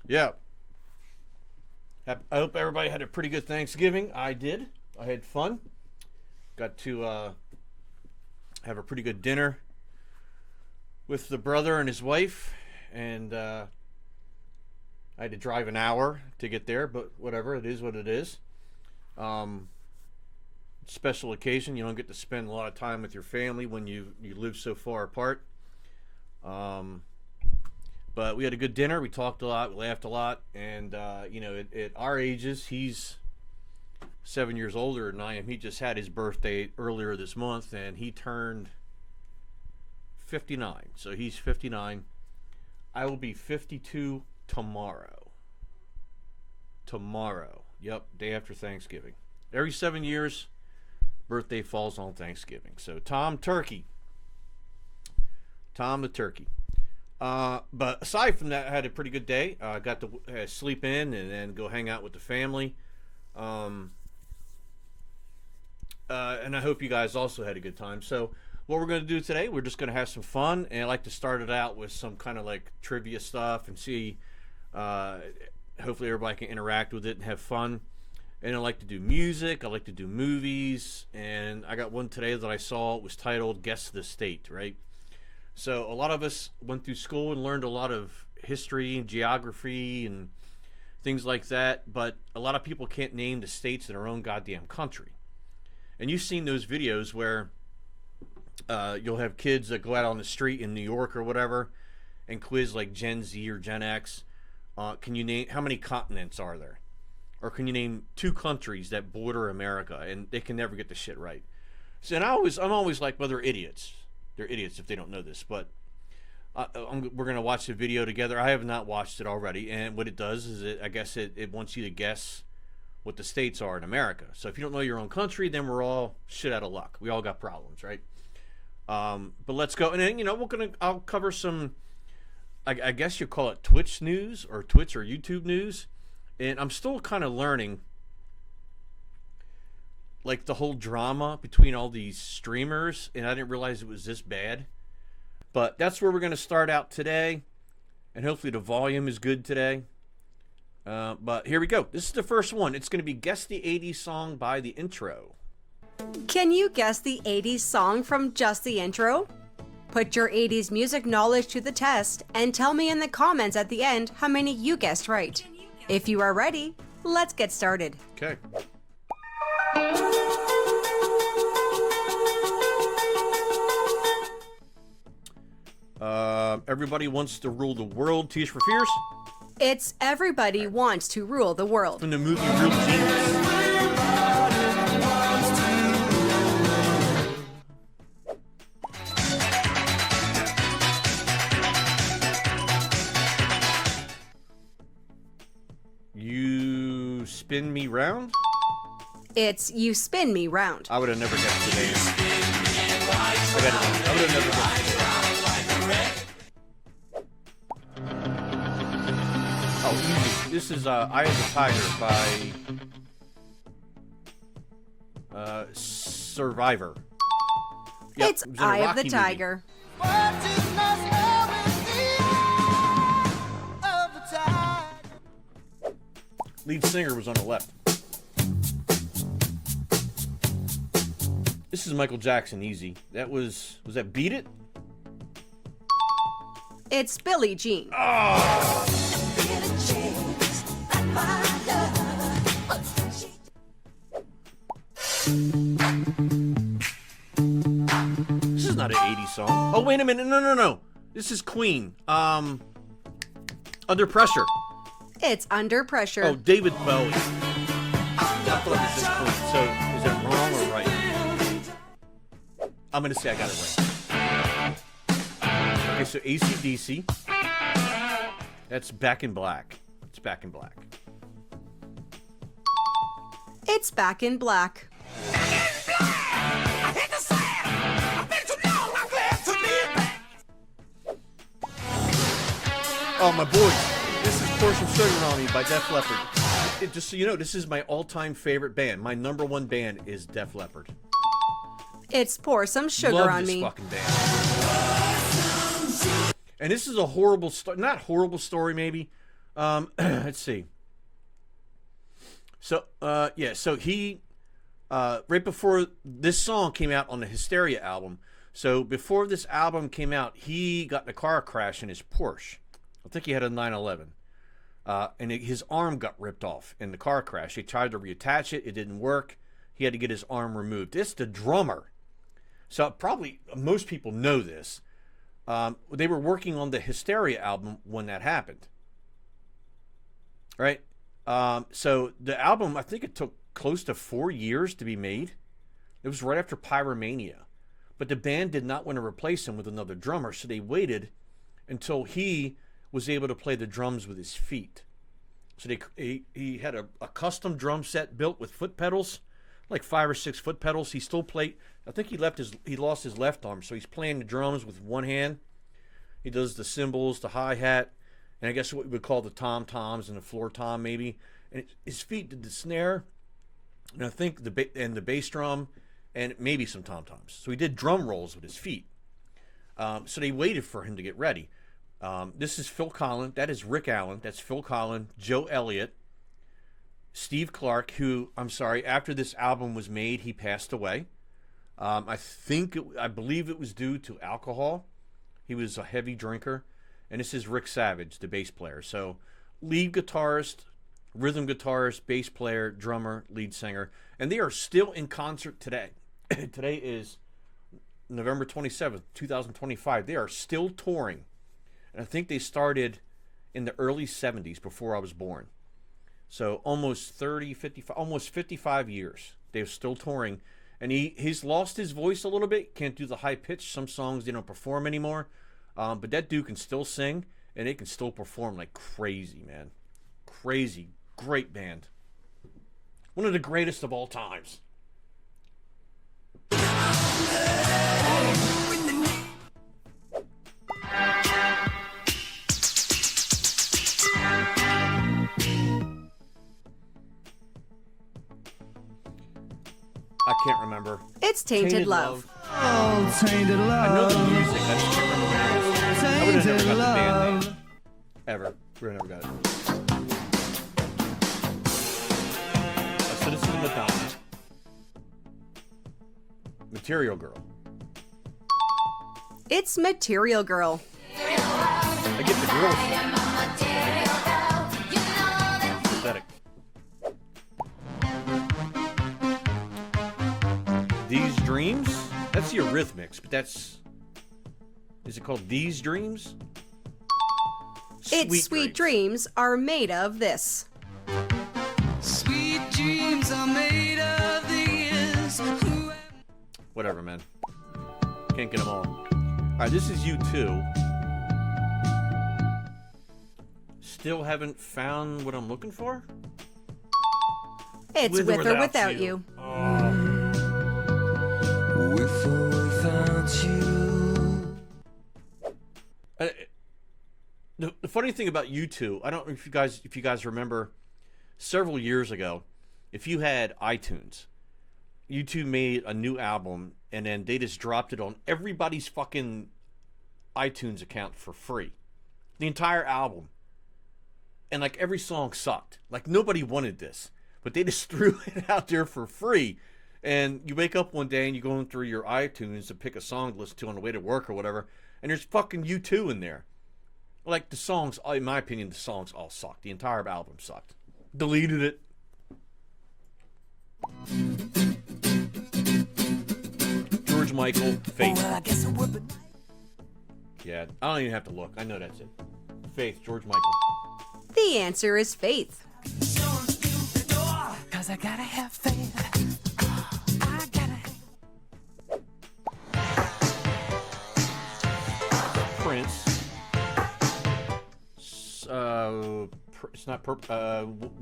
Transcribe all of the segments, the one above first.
Yeah. I hope everybody had a pretty good Thanksgiving. I did. I had fun. Got to have a pretty good dinner with the brother and his wife. And I had to drive an hour to get there, but whatever. It is what it is. Special occasion. You don't get to spend a lot of time with your family when you live so far apart. But we had a good dinner. We talked a lot. We laughed a lot. And, at our ages, he's 7 years older than I am. He just had his birthday earlier this month, and he turned 59. So he's 59. I will be 52 tomorrow. Tomorrow. Yep, day after Thanksgiving. Every 7 years, birthday falls on Thanksgiving. So Tom the turkey. But aside from that, I had a pretty good day. Got to sleep in and then go hang out with the family. And I hope you guys also had a good time. So what we're going to do today, we're just going to have some fun. And I like to start it out with some kind of like trivia stuff and see, hopefully everybody can interact with it and have fun. And I like to do music. I like to do movies. And I got one today that I saw. It was titled Guess the State, right? So a lot of us went through school and learned a lot of history and geography and things like that, but a lot of people can't name the states in their own goddamn country. And you've seen those videos where you'll have kids that go out on the street in New York or whatever and quiz like Gen Z or Gen X. Can you name, how many continents are there? Or can you name 2 countries that border America? And they can never get the shit right. So, and I'm always like, well, they're idiots. They're idiots if they don't know this, but we're going to watch the video together. I have not watched it already, and what it does is it wants you to guess what the states are in America. So if you don't know your own country, then we're all shit out of luck. We all got problems, right? But let's go, and then I'll cover some, I guess you call it Twitch news or Twitch or YouTube news, and I'm still kind of learning like the whole drama between all these streamers, and I didn't realize it was this bad. But that's where we're going to start out today, and hopefully the volume is good today. But here we go. This is the first one. It's going to be Guess the 80s Song by the Intro. Can you guess the 80s song from just the intro? Put your 80s music knowledge to the test and tell me in the comments at the end how many you guessed right. If you are ready, let's get started. Okay. Everybody Wants to Rule the World, Tears for Fears. It's Everybody Wants to Rule the World. From the movie Real Genius. You Spin Me Round? It's You Spin Me Round. I would have never guessed the name. I would have never guessed the name. Oh, easy. This is Eye of the Tiger by Survivor. Yep, It's Eye of the Tiger. Lead singer was on the left. This is Michael Jackson, easy. Was that Beat It? It's Billie Jean. Oh! This is not an 80s song. Oh, wait a minute. No. This is Queen. Under Pressure. It's Under Pressure. Oh, David Bowie. I thought this is Queen. So, is that wrong or right? I'm going to say I got it right. Okay, so AC/DC. That's Back in Black. It's Back in Black. It's Back in Black. Oh, my boy. This is Pour Some Sugar on Me by Def Leppard. Just so you know, this is my all-time favorite band. My number one band is Def Leppard. It's Pour Some Sugar Love on this Me. fucking band. And this is a horrible story. Not horrible story, maybe. Let's see. So, yeah, so he, right before this song came out on the Hysteria album, so before this album came out, he got in a car crash in his Porsche. I think he had a 911. And his arm got ripped off in the car crash. He tried to reattach it. It didn't work. He had to get his arm removed. It's the drummer. So probably most people know this. They were working on the Hysteria album when that happened. Right? So the album, I think it took close to 4 years to be made. It was right after Pyromania. But the band did not want to replace him with another drummer, so they waited until he was able to play the drums with his feet. So he had a custom drum set built with foot pedals, like 5 or 6 foot pedals. He still played. I think he lost his left arm, so he's playing the drums with one hand. He does the cymbals, the hi-hat, and I guess what we would call the tom-toms and the floor tom maybe. And his feet did the snare, and I think the bass drum, and maybe some tom-toms. So he did drum rolls with his feet. So they waited for him to get ready. This is Phil Collen. That is Rick Allen. That's Phil Collen, Joe Elliott, Steve Clark, who, I'm sorry, after this album was made, he passed away. I believe it was due to alcohol. He was a heavy drinker. And this is Rick Savage, the bass player. So lead guitarist, rhythm guitarist, bass player, drummer, lead singer. And they are still in concert today. Today is November 27th, 2025. They are still touring. And I think they started in the early 70s before I was born. So almost 55 years. They're still touring. And he's lost his voice a little bit. Can't do the high pitch. Some songs they don't perform anymore. But that dude can still sing. And they can still perform like crazy, man. Crazy. Great band. One of the greatest of all times. I can't remember. It's Tainted Love. Oh, Tainted Love. I know the music. I just can't remember what it is. I would have never got the band name. Ever. We would have never got it. So this is Madonna. Material Girl. It's Material Girl. I get the girl thing. Pathetic. These Dreams? That's the Eurythmics, but that's... Is it called These Dreams? Its sweet dreams are made of this. Sweet dreams are made of this. Whatever, man. Can't get them all. Alright, this is U2. Still haven't found what I'm looking for? It's With or Without You. Oh. With or without you. The funny thing about U2, I don't know if you guys remember several years ago, if you had iTunes, U2 made a new album and then they just dropped it on everybody's fucking iTunes account for free. The entire album. And like every song sucked. Like nobody wanted this, but they just threw it out there for free. And you wake up one day and you're going through your iTunes to pick a song to listen to on the way to work or whatever, and there's fucking U2 in there. Like the songs, in my opinion, the songs all sucked. The entire album sucked. Deleted it. George Michael, Faith. Well, I guess it would be. Yeah, I don't even have to look. I know that's it. Faith, George Michael. The answer is Faith. Cause I gotta have faith. I gotta have... Prince. It's not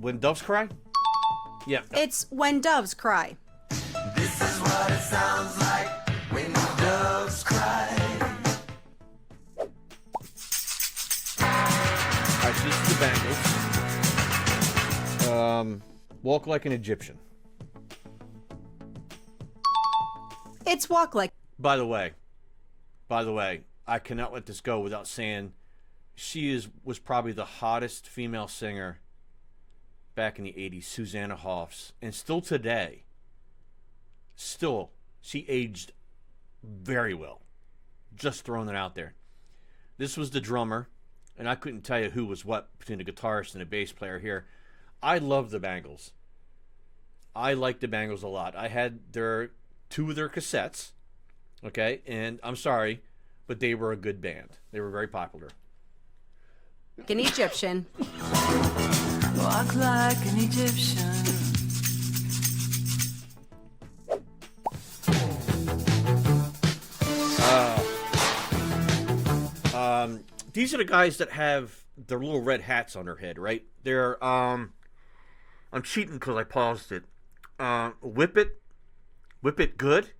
When Doves Cry? Yeah. It's When Doves Cry. This is what it sounds like when doves cry. Alright, so this is the Bangles. Walk Like an Egyptian. It's Walk Like... By the way, I cannot let this go without saying was probably the hottest female singer back in the 80s, Susanna Hoffs. And still today, she aged very well. Just throwing it out there. This was the drummer, and I couldn't tell you who was what between the guitarist and the bass player here. I love the Bangles. I like the Bangles a lot. I had two of their cassettes, okay? And I'm sorry, but they were a good band. They were very popular. An Egyptian. Walk like an Egyptian. These are the guys that have their little red hats on their head, right? They're, I'm cheating because I paused it. Whip It Good.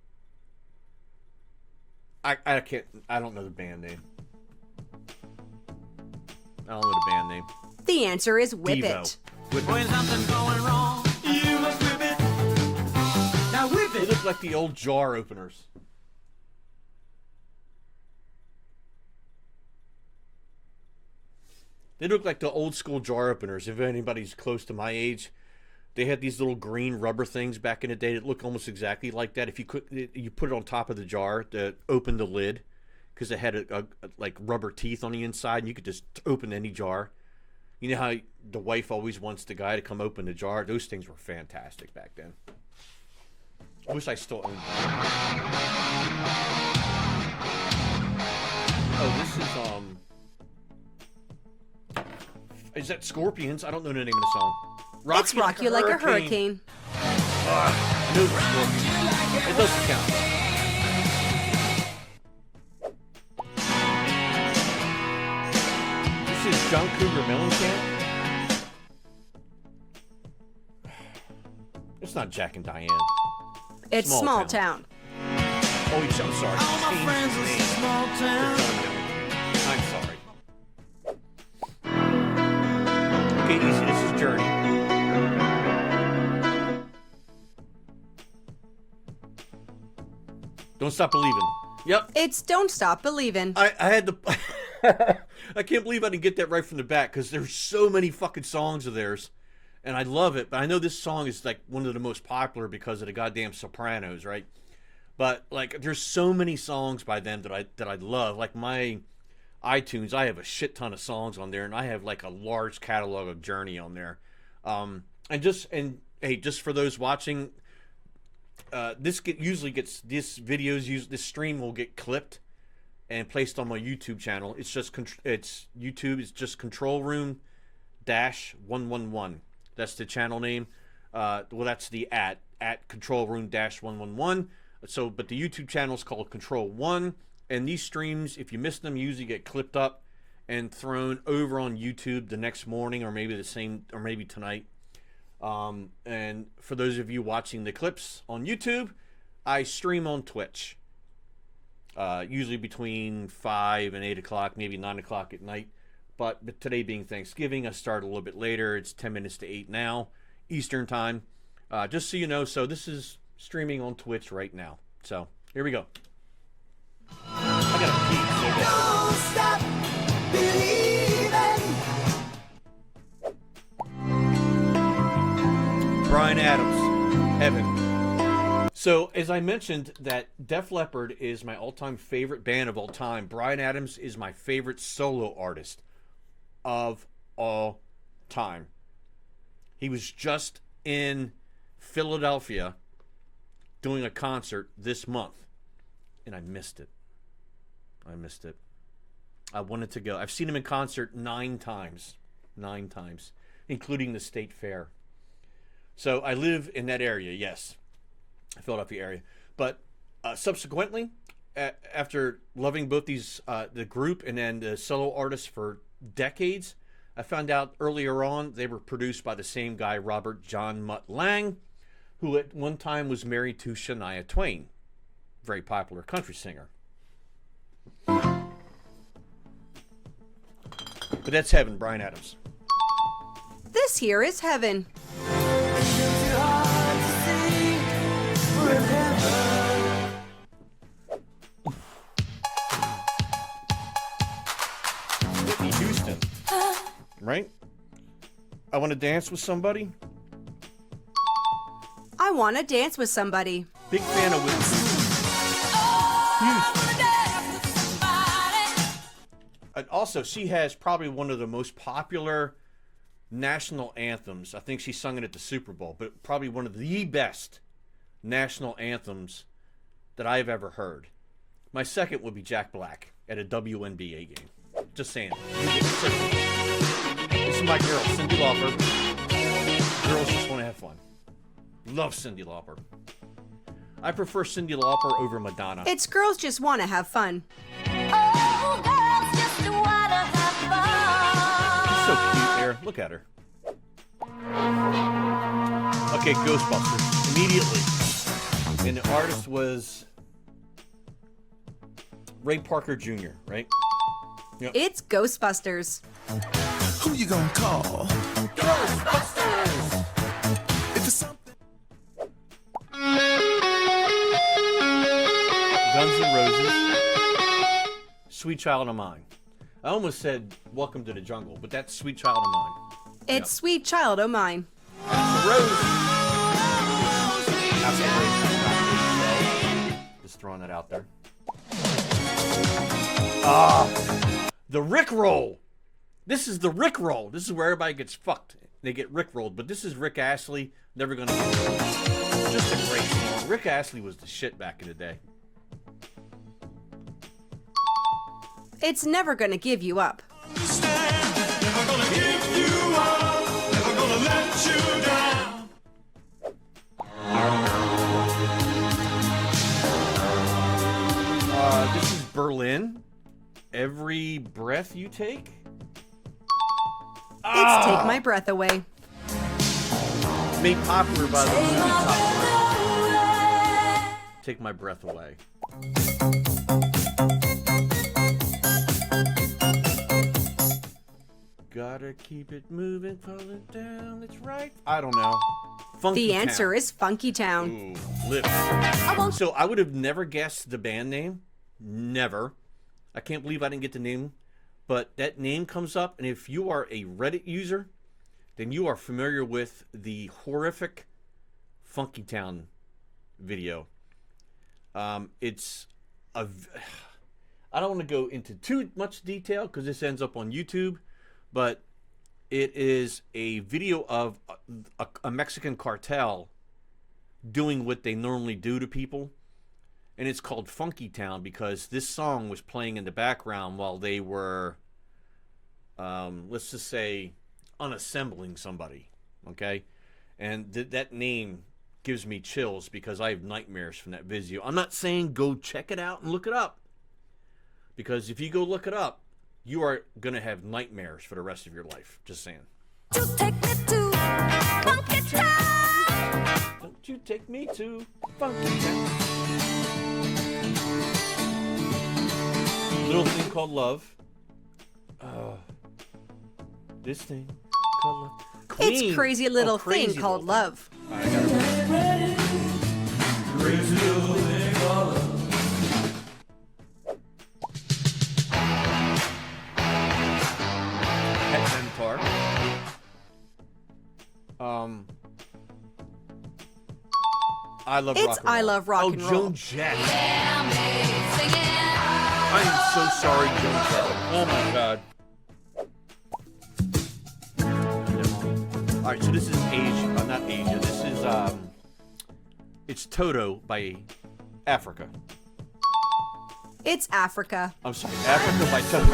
I don't know the band name. I don't know the band name. The answer is Whip Devo. It. Whip It. When something's going wrong, you must whip it. Now whip They it. look like the old jar openers. They look like the old school jar openers. If anybody's close to my age, they had these little green rubber things back in the day that look almost exactly like that. If you put it on top of the jar to open the lid, because it had a like rubber teeth on the inside, and you could just open any jar. You know how the wife always wants the guy to come open the jar? Those things were fantastic back then. I wish I still owned them. Oh, this is that Scorpions? I don't know the name of the song. It's Rock You Like a Hurricane. I know the Scorpions. It doesn't count. This is John Cougar Mellencamp. It's not Jack and Diane. It's Small Town. Oh, I'm sorry. All my friends Changed in his this name. small town. I'm sorry. Okay, easy. This is Journey. Don't Stop Believing. Yep. It's Don't Stop Believin'. I had to. I can't believe I didn't get that right from the back because there's so many fucking songs of theirs, and I love it. But I know this song is like one of the most popular because of the goddamn Sopranos, right? But like, there's so many songs by them that I love. Like my iTunes, I have a shit ton of songs on there, and I have like a large catalog of Journey on there. And hey, just for those watching, this stream will get clipped and placed on my YouTube channel. It's YouTube. It's just Control Room -111. That's the channel name. Well, that's the at Control Room -111. So, but the YouTube channel is called Control One. And these streams, if you miss them, usually get clipped up and thrown over on YouTube the next morning, or maybe tonight. And for those of you watching the clips on YouTube, I stream on Twitch. Usually between 5 and 8 o'clock, maybe 9 o'clock at night. But today being Thanksgiving, I start a little bit later. It's 10 minutes to 8 now, Eastern time. Just so you know, so this is streaming on Twitch right now. So, here we go. I got a pee so bad. Bryan Adams, Evan. So, as I mentioned, that Def Leppard is my all-time favorite band of all time. Bryan Adams is my favorite solo artist of all time. He was just in Philadelphia doing a concert this month, and I missed it. I wanted to go. I've seen him in concert 9 times, including the State Fair. So I live in that area, yes, Philadelphia area. But subsequently, after loving both these, the group and then the solo artists for decades, I found out earlier on they were produced by the same guy, Robert John Mutt Lang, who at one time was married to Shania Twain, very popular country singer. But that's Heaven, Bryan Adams. This here is Heaven. Whitney Houston. I want to dance with somebody. I want to dance with somebody. Big fan of Whitney. And also, she has probably one of the most popular national anthems. I think she sung it at the Super Bowl, but probably one of the best national anthems that I've ever heard. My second would be Jack Black at a WNBA game. Just saying. This is my girl, Cyndi Lauper. Girls just want to have fun. Love Cyndi Lauper. I prefer Cyndi Lauper over Madonna. It's girls just want to have fun. Oh, girls just wanna have So fun. cute there. Look at her. Okay, Ghostbusters. Immediately. And the artist was Ray Parker Jr., right? Yep. It's Ghostbusters. Who you gonna call? Ghostbusters! If it's something. Guns N' Roses. Sweet Child of Mine. I almost said Welcome to the Jungle, but that's Sweet Child of Mine. It's Sweet Child O' Mine. Axl Rose. Just throwing that out there. The Rickroll. This is the Rickroll. This is where everybody gets fucked. They get Rickrolled. But this is Rick Astley. Never gonna get it. Just a great song. Rick Astley was the shit back in the day. It's Never Gonna Give You Up. Never gonna give you up. Never gonna let you down. This is Berlin. Every Breath You Take. It's Take My Breath Away. Made popular by the movie Top Gun. Take My Breath Away. Gotta keep it moving, pull it down, it's right. I don't know. Funky The answer Town. is Funky Town. Ooh, lips. So I would have never guessed the band name. Never. I can't believe I didn't get the name. But that name comes up, and if you are a Reddit user, then you are familiar with the horrific Funky Town video. It's a... I don't want to go into too much detail because this ends up on YouTube, but it is a video of a Mexican cartel doing what they normally do to people. And it's called Funky Town because this song was playing in the background while they were, let's just say, unassembling somebody. Okay? And that name gives me chills because I have nightmares from that video. I'm not saying go check it out and look it up. Because if you go look it up, you are going to have nightmares for the rest of your life. Just saying. You take me to Funky Town. Don't you take me to Funky Town. Little thing called love. This thing called love. Queen. It's Crazy Little Oh, Crazy Thing Called Little Love. Thing. All right, I got it. Crazy little thing called love. Pet Centaur. I love It's rock and roll. I Love Rock and Roll. Joan Jett. I am so sorry, Joan Jett. Oh my god. All right, so this is Asia, not Asia. This is it's Toto by Africa. It's Africa. I'm sorry, Africa by Toto.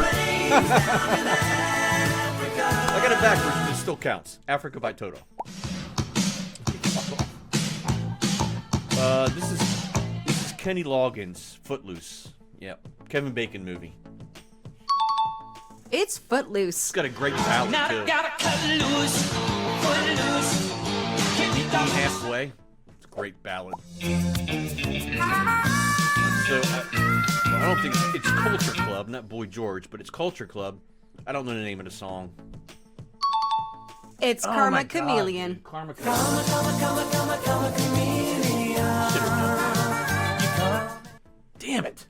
I got it backwards, but it still counts. Africa by Toto. This is Kenny Loggins, Footloose. Yep, Kevin Bacon movie. It's Footloose. It's got a great ballad too. Meet Me Halfway. It's a great ballad. So I don't think it's Culture Club, not Boy George, but it's Culture Club. I don't know the name of the song. It's Oh my Karma God, Chameleon. dude. Karma Chameleon. Should've known. Damn it.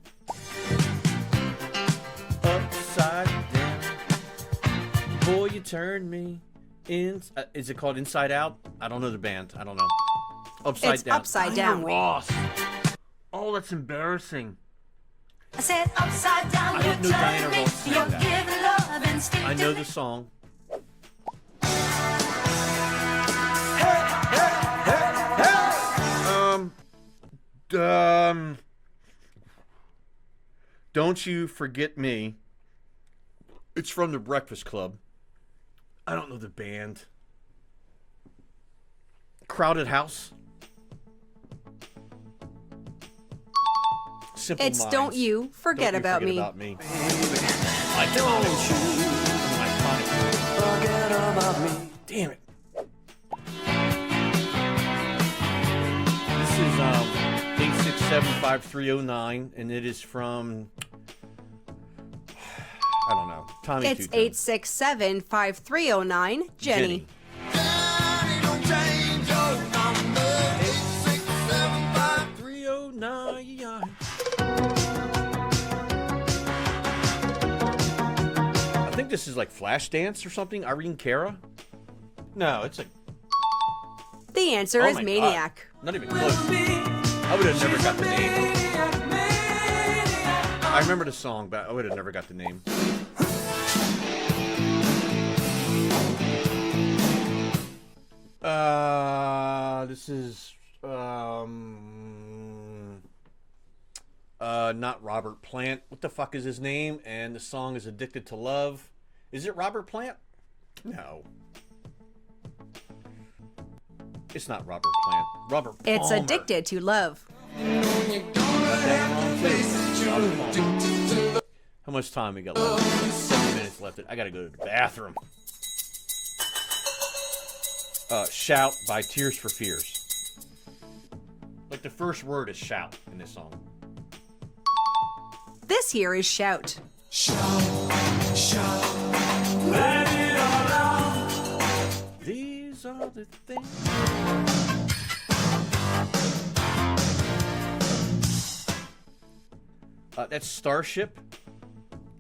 Upside down. Boy, you turned me Is it called Inside Out? I don't know the band. I don't know. Upside It's Down. Upside Diana Down. Ross. Oh, that's embarrassing. I said upside down, I you didn't know turn Diana me, Ross you sang that. give love instinctively. I know the song. Don't You Forget Me. It's from the Breakfast Club. I don't know the band. Crowded House. Simple It's Minds. Don't You Forget About Me. About me. Iconic. Forget about me. Damn it. This is 8675309, and it is from, I don't know, Tommy It's Two-Tone. 867-5309. Jenny. Daddy, don't change your number. 309. I think this is like Flashdance or something. Irene Cara? No, it's like, The answer oh is my God. Maniac. Not even close. I would have never got the name. I remember the song, but I would have never got the name. This is not Robert Plant. What the fuck is his name? And the song is Addicted to Love. Is it Robert Plant? No. It's not Robert Plant. Robert Palmer. It's Addicted to Love. How much time we got left? 7 minutes left. I gotta go to the bathroom. Shout by Tears for Fears. Like the first word is shout in this song. This here is Shout. Let it all out. These are the things. That's Starship.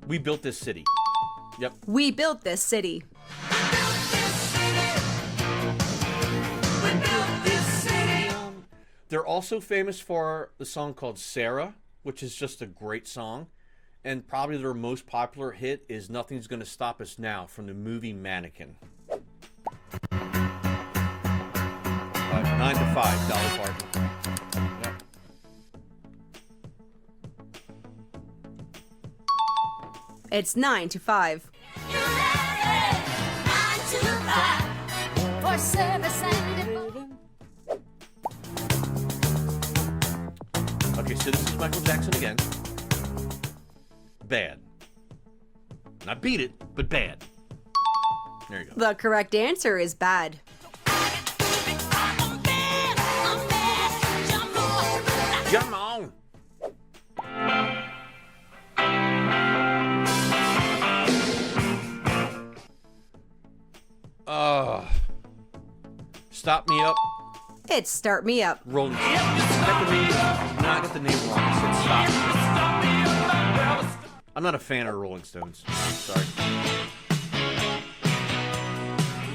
We Built This City. Yep. We Built This City. They're also famous for the song called Sarah, which is just a great song. And probably their most popular hit is Nothing's Gonna Stop Us Now from the movie Mannequin. 9 to 5, Dolly Parton. Yep. It's 9 to 5. You let it 9 to 5 for service and Okay, so this is Michael Jackson again. Bad. Not beat it, but bad. There you go. The correct answer is Bad. Come on. Stop Me Up. It's Start Me Up. Rolling. I got the name wrong. I said Stop Me Up. I'm not a fan of Rolling Stones. Sorry.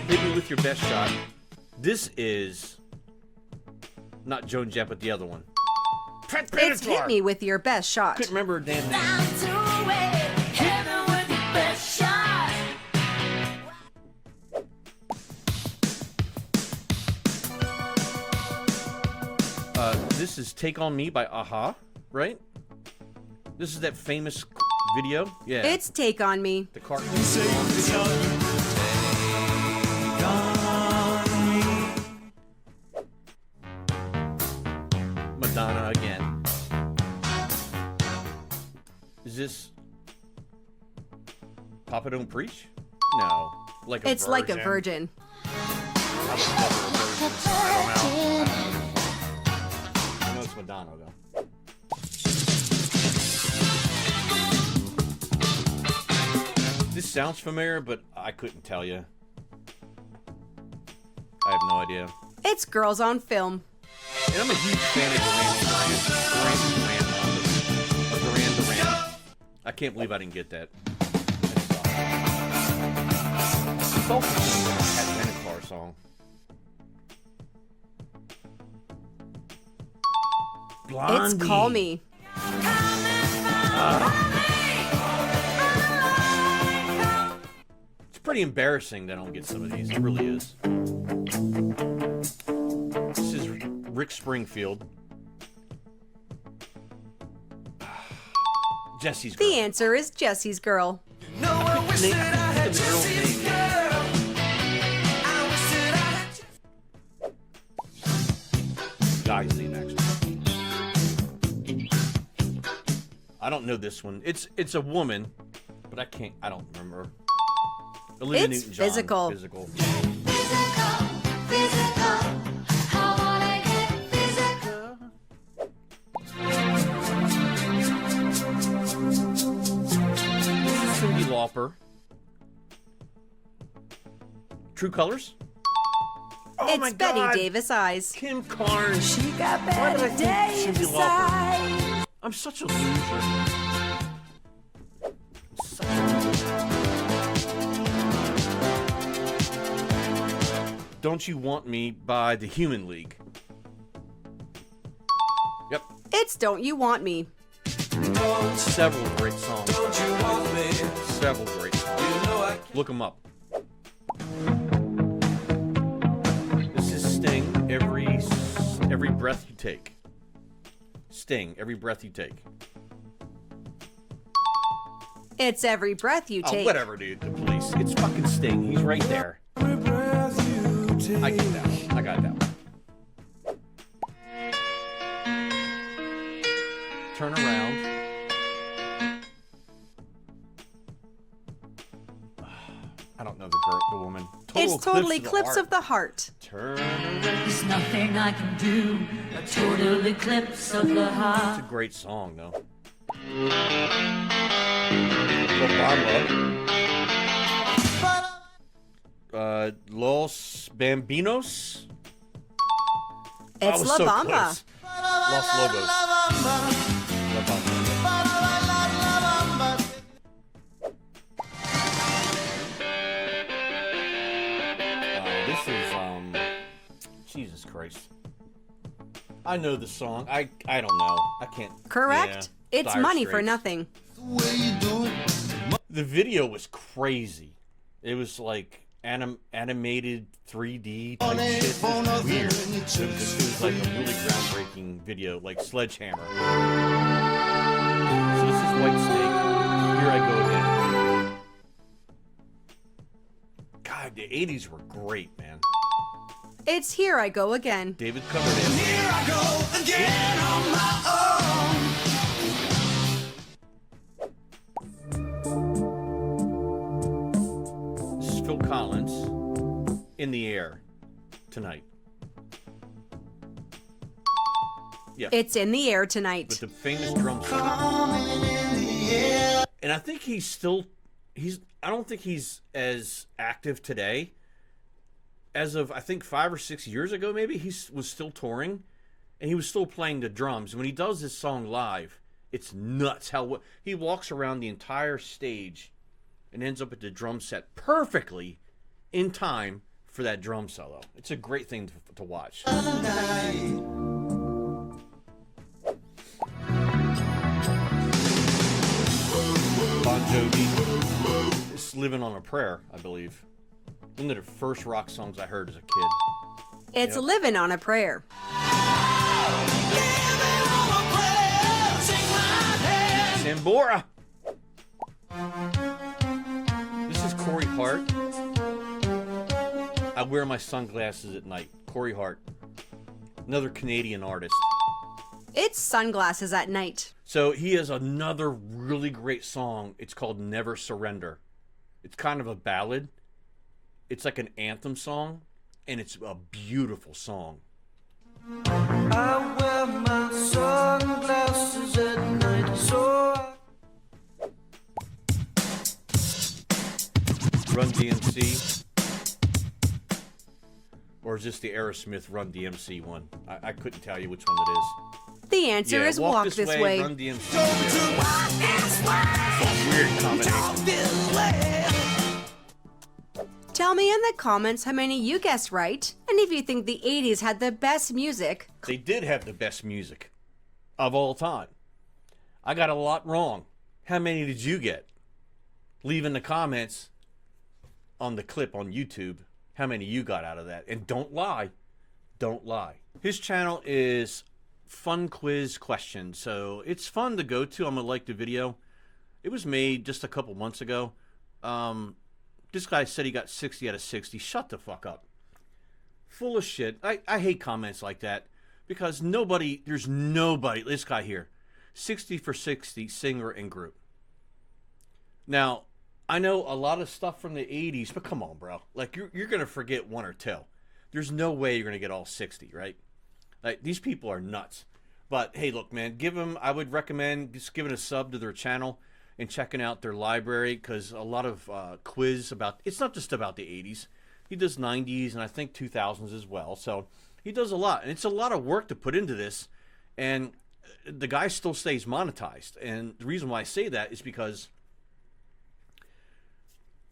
Hit Me With Your Best Shot. This is not Joan Jett, but the other one. It's Hit Me With Your Best Shot. Couldn't remember her damn name. This is Take On Me by Aha, right? This is that famous video? Yeah. It's Take On Me. the car. Madonna again. Is this Papa Don't Preach? No. Like a It's virgin. Like a Virgin. I know it's Madonna though. This sounds familiar, but I couldn't tell you. I have no idea. It's Girls on Film. And I'm a huge fan of Duran Duran. I can't believe I didn't get that. It's also song. Blondie. It's Call Me. It's pretty embarrassing that I don't get some of these. It really is. This is Rick Springfield. Jesse's Girl. The answer is Jesse's Girl. No, I wish that I had Jesse's girl. I wish that I had Guy's name, actually. I don't know this one. It's a woman, but I don't remember. Olivia It's Newton-John. Physical. Physical. Physical, physical. How would I get physical? This is Cyndi Lauper. True Colors? Oh my It's Betty God. Davis Eyes. Kim Carnes. She got Why did I better think days Cyndi Lauper? aside. I'm such a loser. Such a loser. Don't You Want Me by the Human League. Yep. It's Don't You Want Me. Several great songs. Don't you want me? Several great songs. You know I Look them up. This is Sting, Every Breath You Take. Sting, Every Breath You Take. It's Every Breath You Oh, Take. whatever, dude. The Police. It's fucking Sting. He's right there. every breath you take. I get that one. I got that one. Turn around. I don't know the woman. It's Total Eclipse Eclipse of the Heart. Turn around. There's nothing I can do. A total eclipse of the It's heart. a great song, though. Obama. Los Bambinos. It's I was La so Bamba. close. Los Lobos. La Bamba. This is Jesus Christ. I know the song. I don't know. I can't. Correct? Yeah, It's Dire Money for Straits. Nothing. The video was crazy. It was like animated 3D type shit. It was weird. It was like a really groundbreaking video, like Sledgehammer. So this is White Snake. Here I go again. God, the 80's were great, man. It's Here I Go Again. David Coverdale. Here I go again on my own. This is Phil Collins. In the Air. Tonight. Yeah. It's In the Air Tonight. With the famous drum set. And I think I don't think he's as active today. As of, I think, 5 or 6 years ago, maybe, he was still touring. And he was still playing the drums. When he does this song live, it's nuts how he walks around the entire stage and ends up at the drum set perfectly in time for that drum solo. It's a great thing to watch. Bon Jovi. It's Living on a Prayer, I believe. One of the first rock songs I heard as a kid. It's Yep. Living on a Prayer. Tambora. This is Corey Hart. I wear my sunglasses at night. Corey Hart. Another Canadian artist. It's Sunglasses at Night. So he has another really great song. It's called Never Surrender. It's kind of a ballad. It's like an anthem song, and it's a beautiful song. I wear my sunglasses at night, so Run DMC. Or is this the Aerosmith Run DMC one? I couldn't tell you which one it is. The answer is Walk This Way. Run DMC. Weird combination. tell me in the comments how many you guessed right, and if you think the 80s had the best music. They did have the best music of all time. I got a lot wrong. How many did you get? Leave in the comments on the clip on YouTube how many you got out of that. And don't lie. Don't lie. His channel is Fun Quiz Question. So it's fun to go to. I'm going to like the video. It was made just a couple months ago. This guy said he got 60 out of 60. Shut the fuck up. Full of shit. I hate comments like that because there's nobody, this guy here, 60 for 60 singer and group. Now, I know a lot of stuff from the 80s, but come on, bro. Like, you're going to forget one or two. There's no way you're going to get all 60, right? Like, these people are nuts. But, hey, look, man, I would recommend just giving a sub to their channel and checking out their library, because a lot of quiz it's not just about the 80s. He does 90s and I think 2000s as well. So he does a lot. And it's a lot of work to put into this. And the guy still stays monetized. And the reason why I say that is because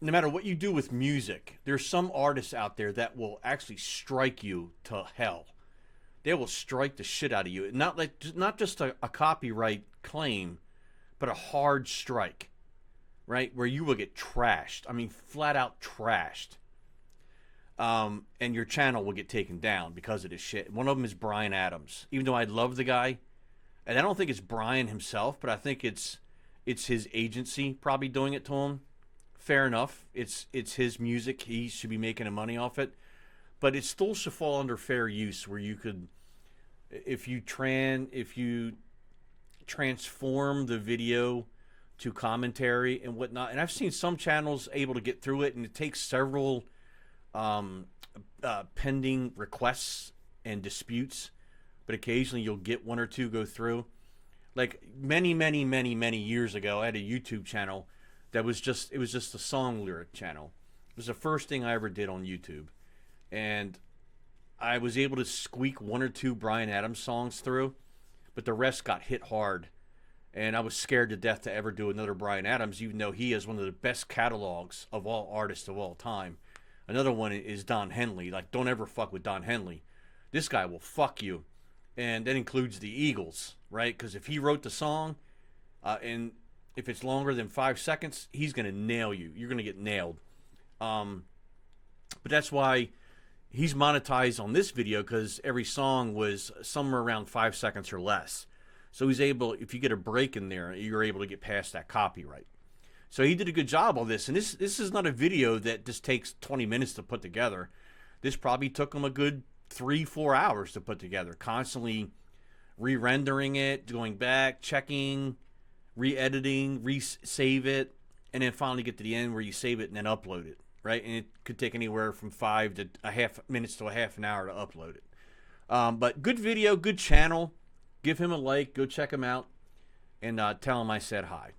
no matter what you do with music, there's some artists out there that will actually strike you to hell. They will strike the shit out of you. Not just a copyright claim, but a hard strike, right? Where you will get trashed. I mean, flat out trashed. And your channel will get taken down because of this shit. One of them is Bryan Adams. Even though I love the guy, and I don't think it's Bryan himself, but I think it's his agency probably doing it to him. Fair enough. It's his music. He should be making money off it. But it still should fall under fair use, where you could, if you transform the video to commentary and whatnot. And I've seen some channels able to get through it, and it takes several pending requests and disputes, but occasionally you'll get one or two go through. Like many years ago, I had a YouTube channel that was just a song lyric channel. It was the first thing I ever did on YouTube, and I was able to squeak one or two Bryan Adams songs through, but the rest got hit hard, and I was scared to death to ever do another Bryan Adams, even though he has one of the best catalogs of all artists of all time. Another one is Don Henley. Like, don't ever fuck with Don Henley. This guy will fuck you, and that includes the Eagles, right? Because if he wrote the song, and if it's longer than 5 seconds, he's going to nail you. You're going to get nailed. But that's why he's monetized on this video, because every song was somewhere around 5 seconds or less. So he's able, if you get a break in there, you're able to get past that copyright. So he did a good job on this. And this is not a video that just takes 20 minutes to put together. This probably took him a good 3-4 hours to put together, constantly re-rendering it, going back, checking, re-editing, re-save it, and then finally get to the end where you save it and then upload it, right? And it could take anywhere from 5 to a half minutes to a half an hour to upload it. But good video, good channel. Give him a like. Go check him out, and tell him I said hi.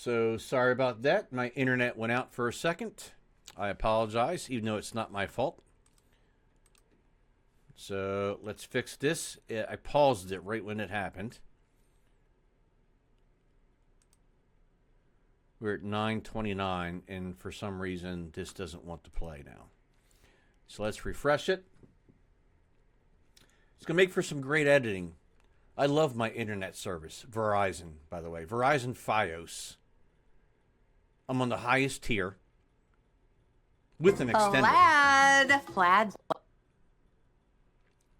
So sorry about that. My internet went out for a second. I apologize, even though it's not my fault. So let's fix this. I paused it right when it happened. We're at 9:29, and for some reason, this doesn't want to play now. So let's refresh it. It's going to make for some great editing. I love my internet service. Verizon, by the way. Verizon Fios. I'm on the highest tier with an extender. Plaid.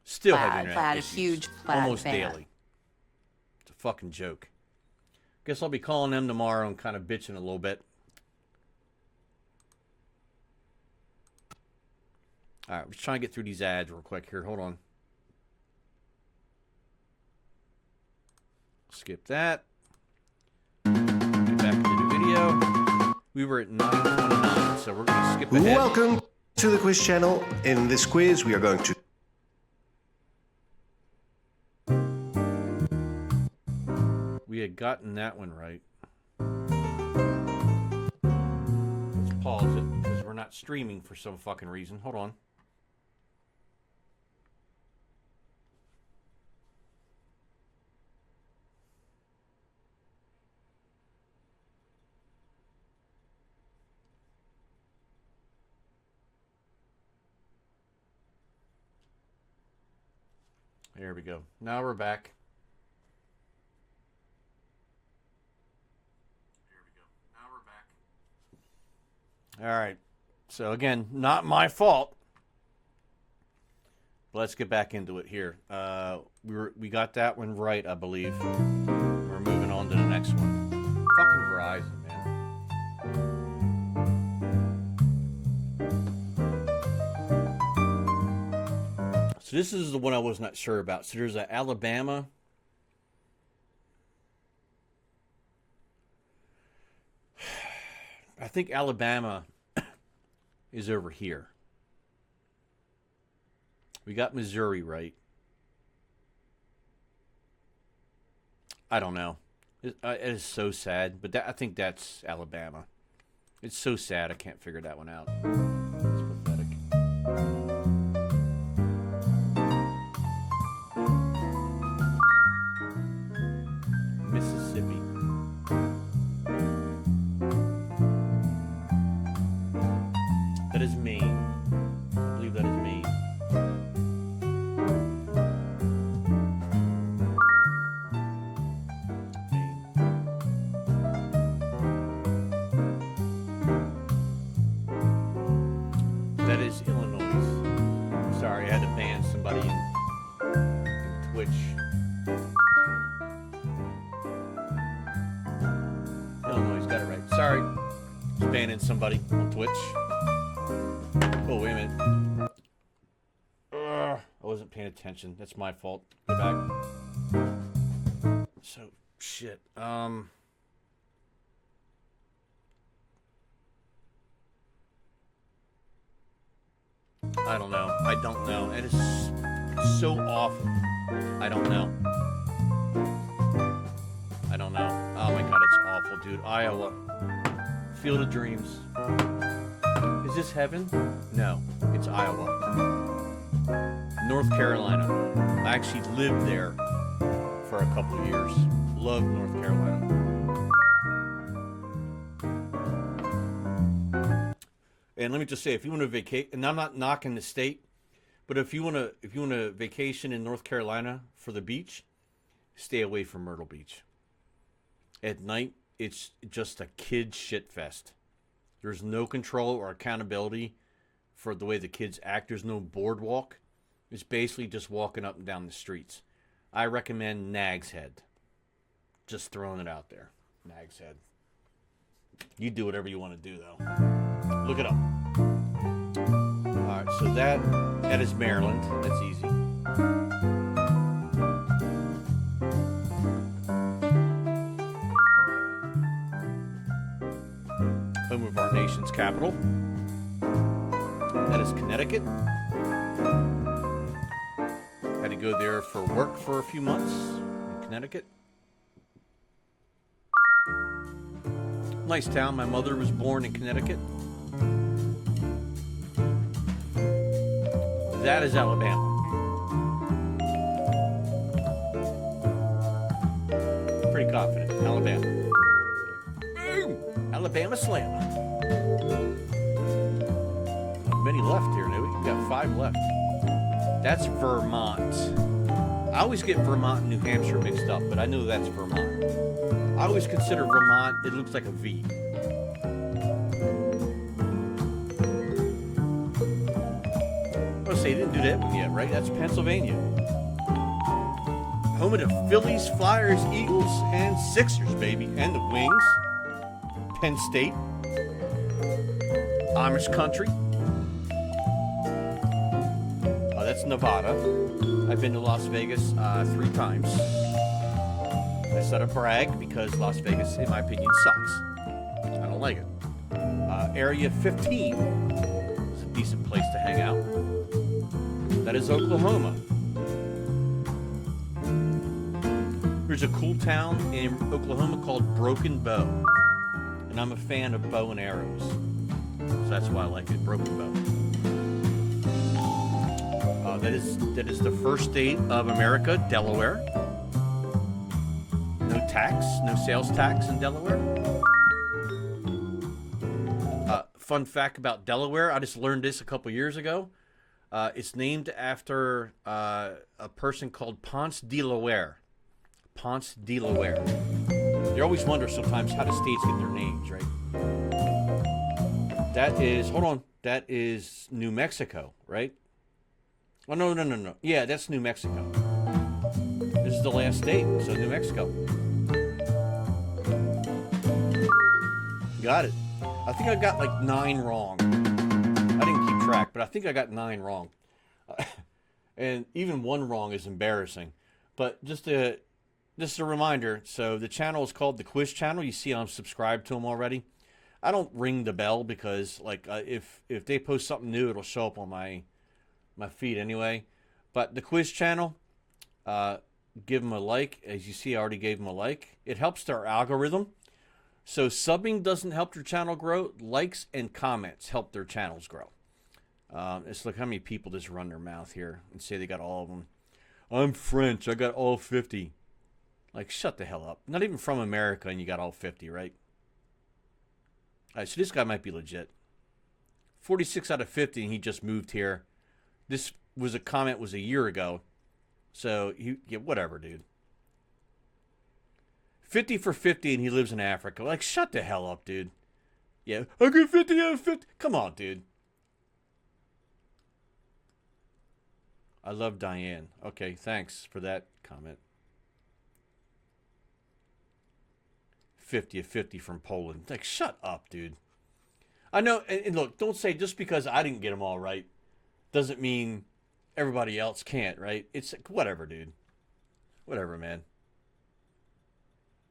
Still have Plaid. internet Plaid, a issues. huge Plaid Almost fan. daily. It's a fucking joke. Guess I'll be calling them tomorrow and kind of bitching a little bit. All right, let's try and get through these ads real quick here. Hold on. Skip that. Get back into the video. We were at 9:29, so we're going to skip ahead. Welcome to the quiz channel. In this quiz, we are going to We had gotten that one right. Let's pause it because we're not streaming for some fucking reason. Hold on. There we go. Now we're back. All right. So again, not my fault. Let's get back into it here. We got that one right, I believe. We're moving on to the next one. Fucking Verizon, man. So this is the one I was not sure about. So there's a Alabama. I think Alabama is over here. We got Missouri right. I don't know. It is so sad, but I think that's Alabama. It's so sad I can't figure that one out. It's pathetic. Mississippi. That is Maine. I believe that is Maine. That is Illinois. Sorry, I had to ban somebody in Twitch. Illinois got it right. Sorry. Just banning somebody on Twitch. Oh, wait a minute. I wasn't paying attention. That's my fault. Go back. So, shit. I don't know. I don't know. It is so awful. I don't know. I don't know. Oh my god, it's awful, dude. Iowa. Field of Dreams. Is this heaven? No, it's Iowa. North Carolina. I actually lived there for a couple of years. Loved North Carolina. And let me just say, if you want to vacate, and I'm not knocking the state, but if you want to vacation in North Carolina for the beach, stay away from Myrtle Beach. At night, it's just a kid shit fest. There's no control or accountability for the way the kids act. There's no boardwalk. It's basically just walking up and down the streets. I recommend Nag's Head. Just throwing it out there. Nag's Head. You do whatever you want to do, though. Look it up. All right, so that is Maryland. That's easy. Home of our nation's capital. That is Connecticut. Had to go there for work for a few months in Connecticut. Nice town. My mother was born in Connecticut. That is Alabama. Pretty confident. Alabama. Boom! Alabama slam. Many left here, Newey. We've got 5 left. That's Vermont. I always get Vermont and New Hampshire mixed up, but I know that's Vermont. I always consider Vermont, it looks like a V. Oh, say, you didn't do that one yet, right? That's Pennsylvania. Home of the Phillies, Flyers, Eagles, and Sixers, baby. And the Wings. Penn State. Amish country. That's Nevada. I've been to Las Vegas 3 times. I said a brag because Las Vegas, in my opinion, sucks. I don't like it. Area 15 is a decent place to hang out. That is Oklahoma. There's a cool town in Oklahoma called Broken Bow. And I'm a fan of bow and arrows. So that's why I like it, Broken Bow. That is the first state of America, Delaware. No tax, no sales tax in Delaware. Fun fact about Delaware, I just learned this a couple years ago. It's named after a person called Ponce de Loire. Ponce de Loire. You always wonder sometimes how do states get their names, right? That is, hold on, that is New Mexico, right? Oh, no. Yeah, that's New Mexico. This is the last state, so New Mexico. Got it. I think I got like 9 wrong. I didn't keep track, but I think I got 9 wrong. And even 1 wrong is embarrassing. But just a reminder, so the channel is called The Quiz Channel. You see I'm subscribed to them already. I don't ring the bell because like if they post something new, it'll show up on my feed anyway. But the Quiz Channel, give them a like. As you see, I already gave them a like. It helps their algorithm. So subbing doesn't help their channel grow. Likes and comments help their channels grow. It's like how many people just run their mouth here and say they got all of them. I'm French. I got all 50. Like, shut the hell up. Not even from America and you got all 50, right? All right, so this guy might be legit. 46 out of 50 and he just moved here. This was a comment was a year ago. So, yeah, whatever, dude. 50 for 50 and he lives in Africa. Like, shut the hell up, dude. Yeah, I get 50 out of 50. Come on, dude. I love Diane. Okay, thanks for that comment. 50 of 50 from Poland. Like, shut up, dude. I know, and look, don't say just because I didn't get them all right doesn't mean everybody else can't, right? It's like, whatever, dude. Whatever, man.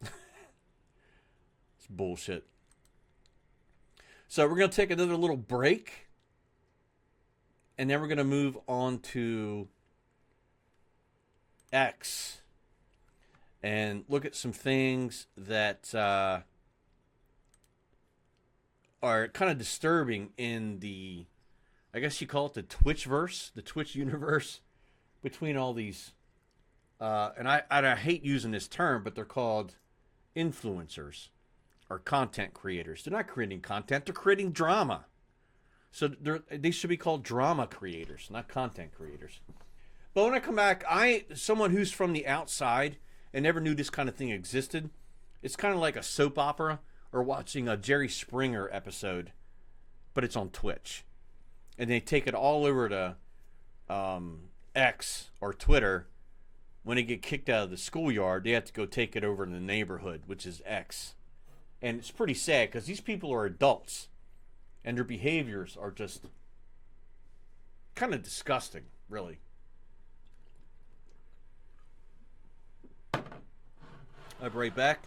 It's bullshit. So we're going to take another little break. And then we're going to move on to X. And look at some things that are kind of disturbing in the, I guess you call it the Twitchverse, the Twitch universe, between all these, and I hate using this term, but they're called influencers or content creators. They're not creating content, they're creating drama. So they should be called drama creators, not content creators. But when I come back, someone who's from the outside and never knew this kind of thing existed, it's kind of like a soap opera or watching a Jerry Springer episode, but it's on Twitch. And they take it all over to X or Twitter. When they get kicked out of the schoolyard, they have to go take it over to the neighborhood, which is X. And it's pretty sad because these people are adults. And their behaviors are just kind of disgusting, really. I'll be right back.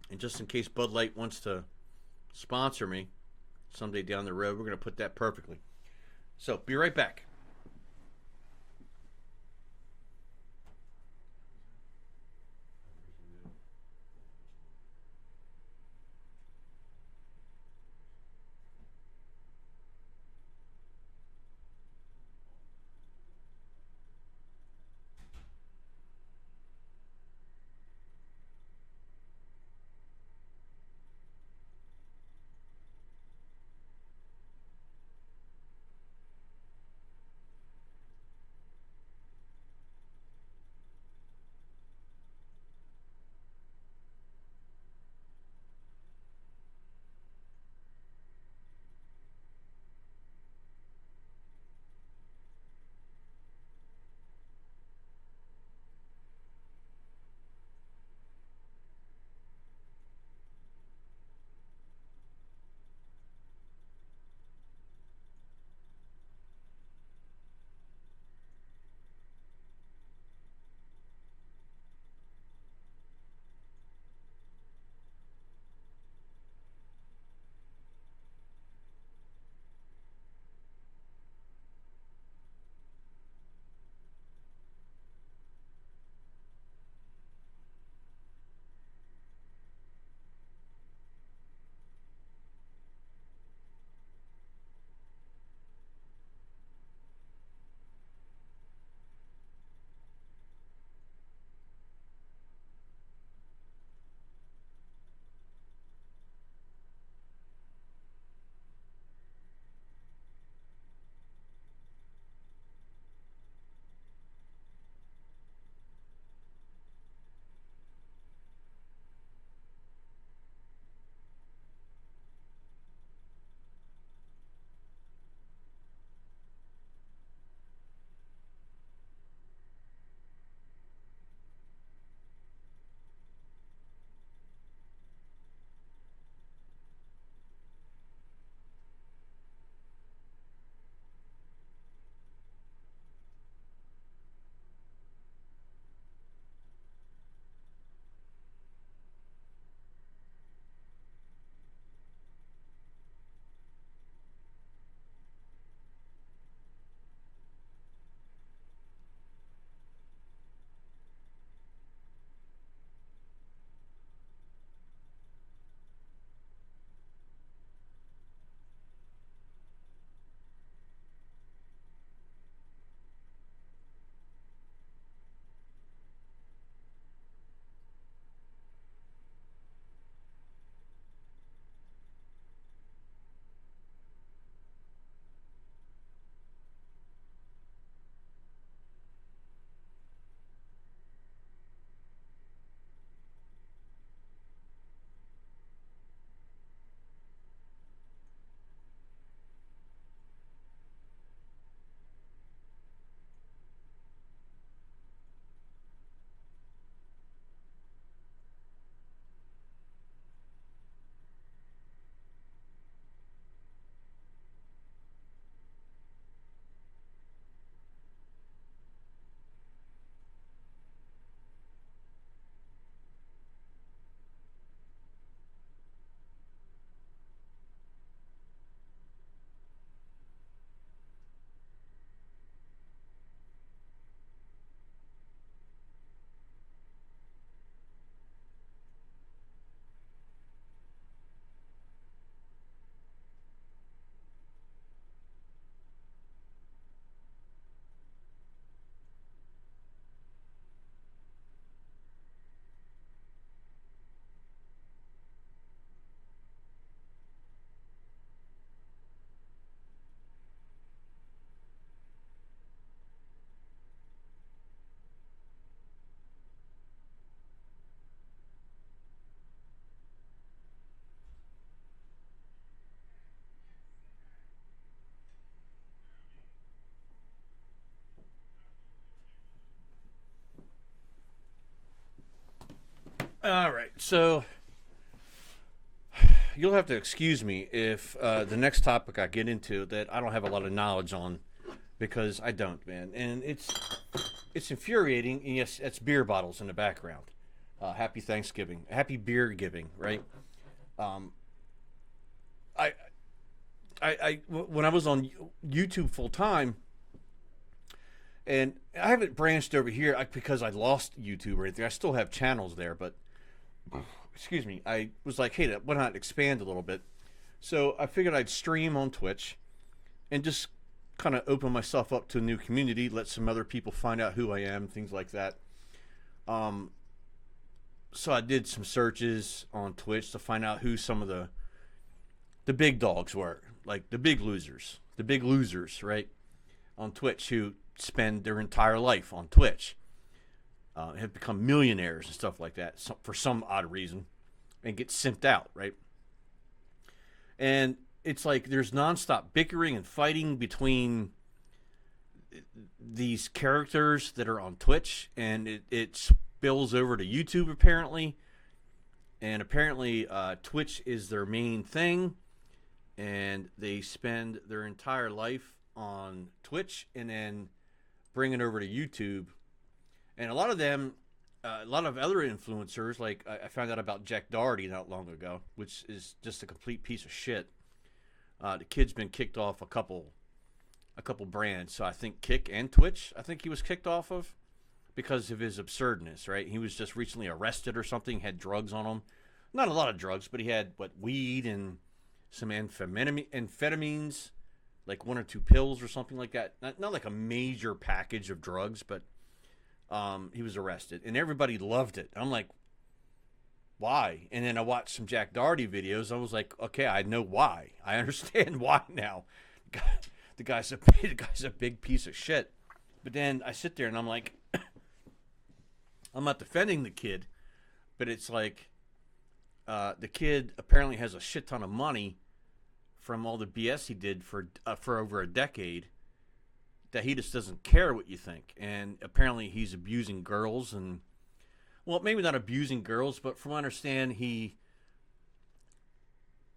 And just in case Bud Light wants to sponsor me someday down the road, we're going to put that perfectly. So, be right back. All right, so you'll have to excuse me if the next topic I get into that I don't have a lot of knowledge on, because I don't, man, and it's infuriating. And yes, it's beer bottles in the background. Happy Thanksgiving, happy beer giving, right? When I was on YouTube full time, and I haven't branched over here because I lost YouTube or anything. I still have channels there, but excuse me, I was like, hey, why not expand a little bit? So I figured I'd stream on Twitch and just kind of open myself up to a new community, let some other people find out who I am, things like that. So I did some searches on Twitch to find out who some of the big dogs were, like the big losers, right, on Twitch, who spend their entire life on Twitch, have become millionaires and stuff like that, for some odd reason, and get simped out, right? And it's like there's nonstop bickering and fighting between these characters that are on Twitch, and it spills over to YouTube apparently. And apparently Twitch is their main thing, and they spend their entire life on Twitch and then bring it over to YouTube. And a lot of them, a lot of other influencers, like I found out about Jack Doherty not long ago, which is just a complete piece of shit. The kid's been kicked off a couple brands. So I think Kick and Twitch, I think he was kicked off of because of his absurdness, right? He was just recently arrested or something, had drugs on him. Not a lot of drugs, but he had, weed and some amphetamines, like 1 or 2 pills or something like that. Not like a major package of drugs, but he was arrested. And everybody loved it. I'm like, why? And then I watched some Jack Doherty videos. I was like, okay, I know why. I understand why now. The guy's a big piece of shit. But then I sit there and I'm like, I'm not defending the kid, but it's like the kid apparently has a shit ton of money from all the BS he did for over a decade, that he just doesn't care what you think. And apparently he's abusing girls, and, well, maybe not abusing girls, but from what I understand, he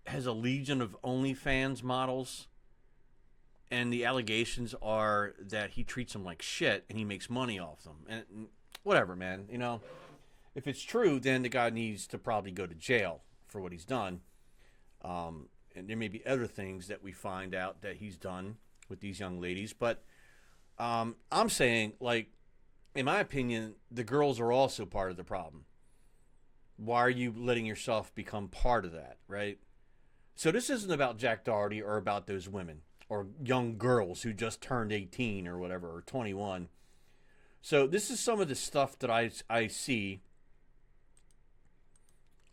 has a legion of OnlyFans models, and the allegations are that he treats them like shit and he makes money off them. And whatever, man, you know, if it's true, then the guy needs to probably go to jail for what he's done. And there may be other things that we find out that he's done with these young ladies. But I'm saying, like, in my opinion, the girls are also part of the problem. Why are you letting yourself become part of that, right? So this isn't about Jack Doherty or about those women or young girls who just turned 18 or whatever, or 21. So this is some of the stuff that I see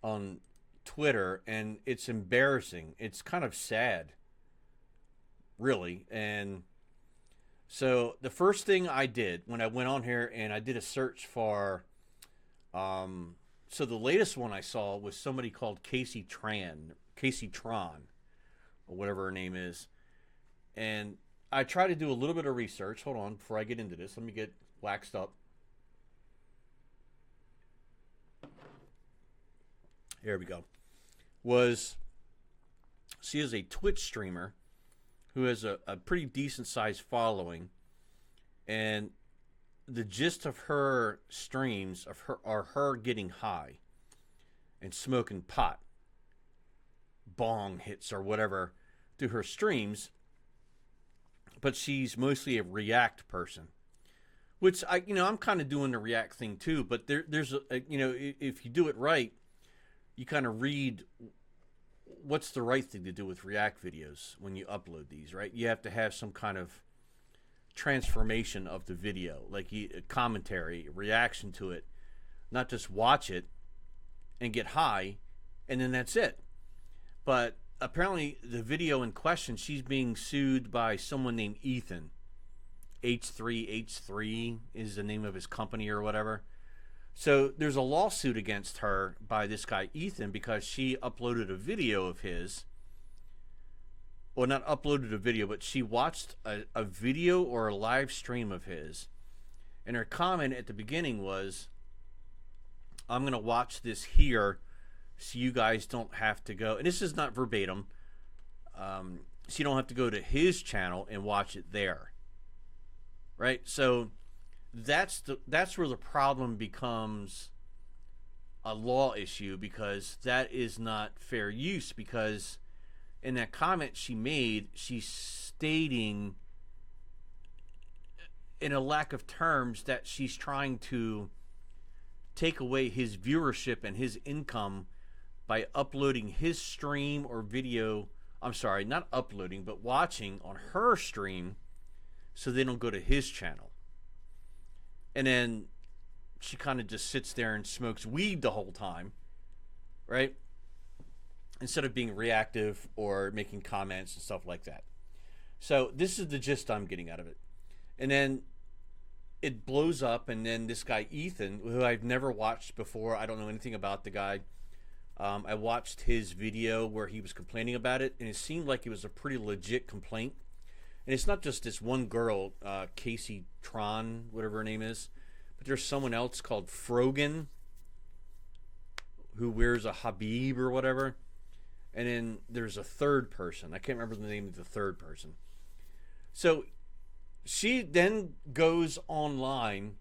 on Twitter, and it's embarrassing. It's kind of sad, really. And so the first thing I did when I went on here and I did a search for, so the latest one I saw was somebody called Casey Tron, or whatever her name is. And I tried to do a little bit of research. Hold on, before I get into this, let me get waxed up. Here we go. She is a Twitch streamer who has a pretty decent sized following, and the gist of her streams are her getting high and smoking pot, bong hits or whatever through her streams. But she's mostly a React person, which I'm kind of doing the React thing too. But there's if you do it right, you kind of read what's the right thing to do with React videos when you upload these, right? You have to have some kind of transformation of the video, like a commentary, reaction to it, not just watch it and get high and then that's it. But apparently the video in question, she's being sued by someone named Ethan. H3 is the name of his company or whatever. So there's a lawsuit against her by this guy Ethan because she uploaded a video of his. Well, not uploaded a video, but she watched a video or a live stream of his. And her comment at the beginning was, I'm going to watch this here so you guys don't have to go. And this is not verbatim. So you don't have to go to his channel and watch it there. Right? So that's where the problem becomes a law issue, because that is not fair use, because in that comment she made, she's stating in a lack of terms that she's trying to take away his viewership and his income by uploading his stream or video. I'm sorry, not uploading, but watching on her stream so they don't go to his channel. And then she kind of just sits there and smokes weed the whole time, right? Instead of being reactive or making comments and stuff like that. So this is the gist I'm getting out of it. And then it blows up, and then this guy Ethan, who I've never watched before, I don't know anything about the guy. I watched his video where he was complaining about it, and it seemed like it was a pretty legit complaint. And it's not just this one girl, Casey Tron, whatever her name is, but there's someone else called Frogan who wears a Habib or whatever. And then there's a third person. I can't remember the name of the third person. So she then goes online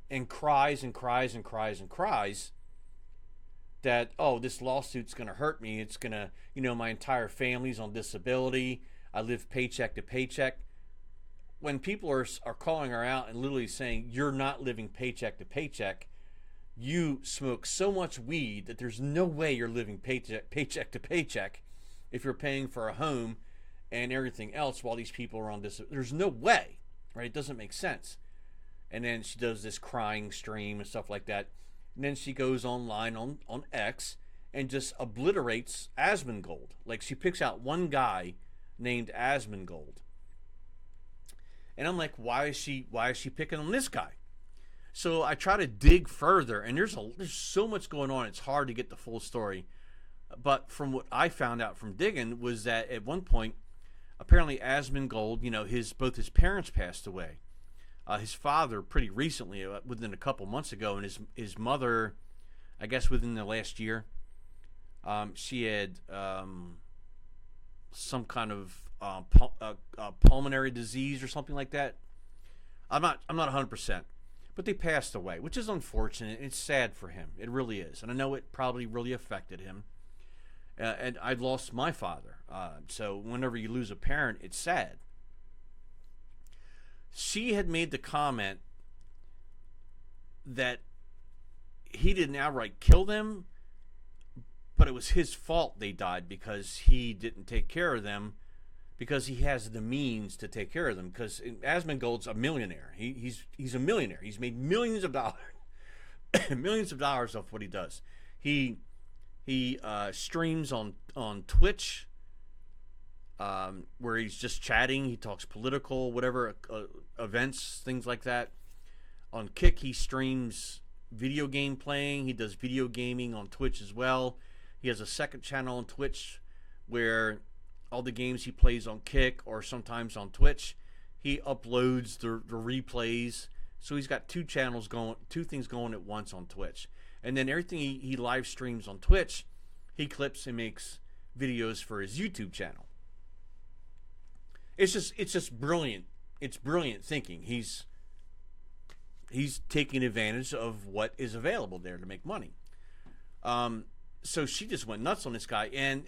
and cries and cries and cries and cries that, oh, this lawsuit's going to hurt me. It's going to, my entire family's on disability. I live paycheck to paycheck. When people are calling her out and literally saying, you're not living paycheck to paycheck, you smoke so much weed that there's no way you're living paycheck to paycheck if you're paying for a home and everything else while these people are on this. There's no way, right? It doesn't make sense. And then she does this crying stream and stuff like that. And then she goes online on X and just obliterates Asmongold. Like, she picks out one guy named Asmongold. And I'm like, why is she picking on this guy? So I try to dig further, and there's so much going on. It's hard to get the full story. But from what I found out from digging was that at one point, apparently Asmongold, both his parents passed away. His father pretty recently, within a couple months ago, and his mother, I guess within the last year, she had some kind of pulmonary disease or something like that. I'm not 100%, but they passed away, which is unfortunate. It's sad for him. It really is, and I know it probably really affected him. And I lost my father, so whenever you lose a parent, it's sad. She had made the comment that he didn't outright kill them, but it was his fault they died because he didn't take care of them, because he has the means to take care of them. Because Asmongold's a millionaire. He's a millionaire. He's made millions of dollars, millions of dollars off what he does. He streams on Twitch, where he's just chatting. He talks political, whatever, events, things like that. On Kick, he streams video game playing. He does video gaming on Twitch as well. He has a second channel on Twitch where all the games he plays on Kick or sometimes on Twitch, he uploads the replays. So he's got two things going at once on Twitch. And then everything he live streams on Twitch, he clips and makes videos for his YouTube channel. It's just brilliant. It's brilliant thinking. He's taking advantage of what is available there to make money. So she just went nuts on this guy. And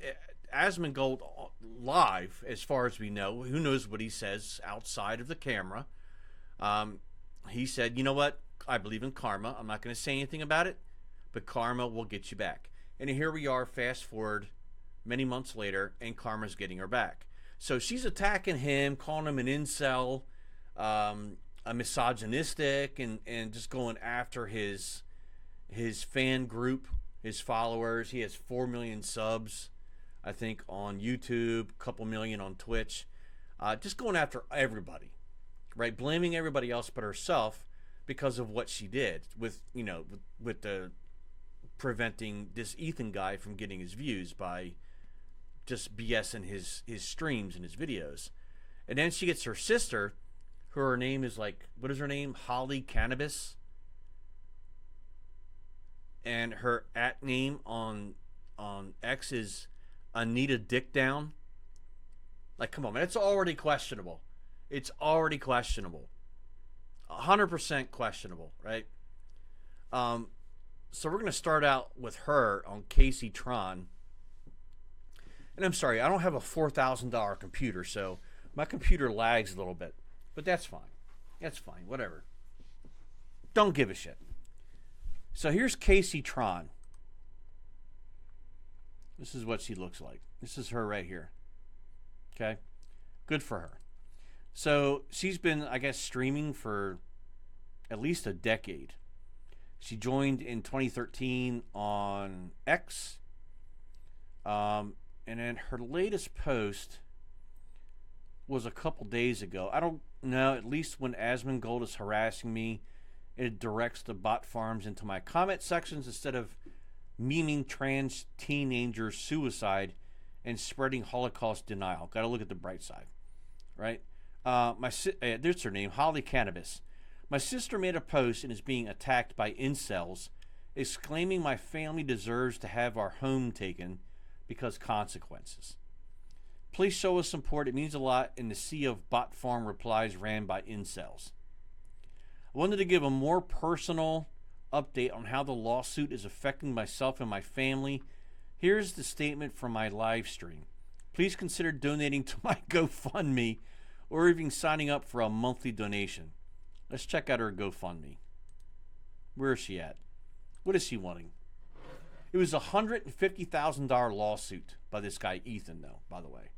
Asmongold live, as far as we know, who knows what he says outside of the camera. He said, you know what? I believe in karma. I'm not going to say anything about it, but karma will get you back. And here we are, fast forward many months later, and karma's getting her back. So she's attacking him, calling him an incel, a misogynistic, and just going after his fan group, his followers. He has 4 million subs, I think, on YouTube, a couple million on Twitch. Just going after everybody, right? Blaming everybody else but herself because of what she did with the preventing this Ethan guy from getting his views by just BSing his streams and his videos. And then she gets her sister, who her name is like, what is her name? Holly Cannabis. and her at name on X is Anita Dick Down. Like, come on, man, it's already questionable. It's already questionable. 100% questionable, right? So we're going to start out with her on Casey Tron. And I'm sorry, I don't have a $4,000 computer, so my computer lags a little bit. But that's fine. That's fine. Whatever. Don't give a shit. So here's Casey Tron. This is what she looks like. This is her right here. Okay? Good for her. So she's been, I guess, streaming for at least a decade. She joined in 2013 on X. And then her latest post was a couple days ago. I don't know, at least when Asmongold is harassing me, it directs the bot farms into my comment sections instead of memeing trans teenagers' suicide and spreading Holocaust denial. Got to look at the bright side, right? There's her name, Holly Cannabis. My sister made a post and is being attacked by incels, exclaiming my family deserves to have our home taken because consequences. Please show us support. It means a lot in the sea of bot farm replies ran by incels. I wanted to give a more personal update on how the lawsuit is affecting myself and my family. Here's the statement from my live stream. Please consider donating to my GoFundMe or even signing up for a monthly donation. Let's check out her GoFundMe. Where is she at? What is she wanting? It was a $150,000 lawsuit by this guy, Ethan, though, by the way.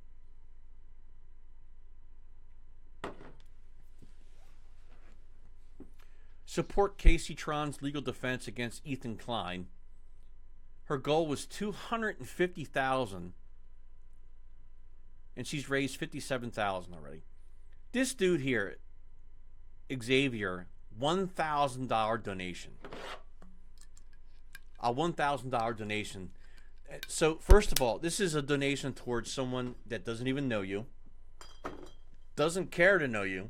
Support Casey Tron's legal defense against Ethan Klein. Her goal was $250,000, and she's raised $57,000 already. This dude here, Xavier, $1,000 donation. A $1,000 donation. So, first of all, this is a donation towards someone that doesn't even know you, doesn't care to know you,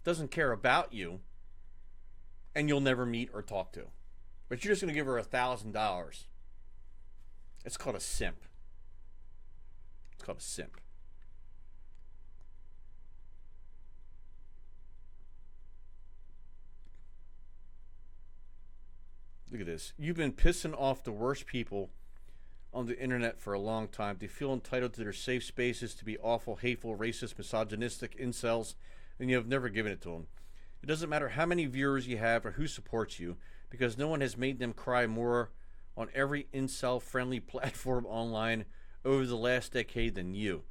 doesn't care about you, and you'll never meet or talk to. But you're just going to give her $1,000. It's called a simp. It's called a simp. Look at this. You've been pissing off the worst people on the internet for a long time. They feel entitled to their safe spaces to be awful, hateful, racist, misogynistic incels, and you have never given it to them. It doesn't matter how many viewers you have or who supports you, because no one has made them cry more on every incel-friendly platform online over the last decade than you.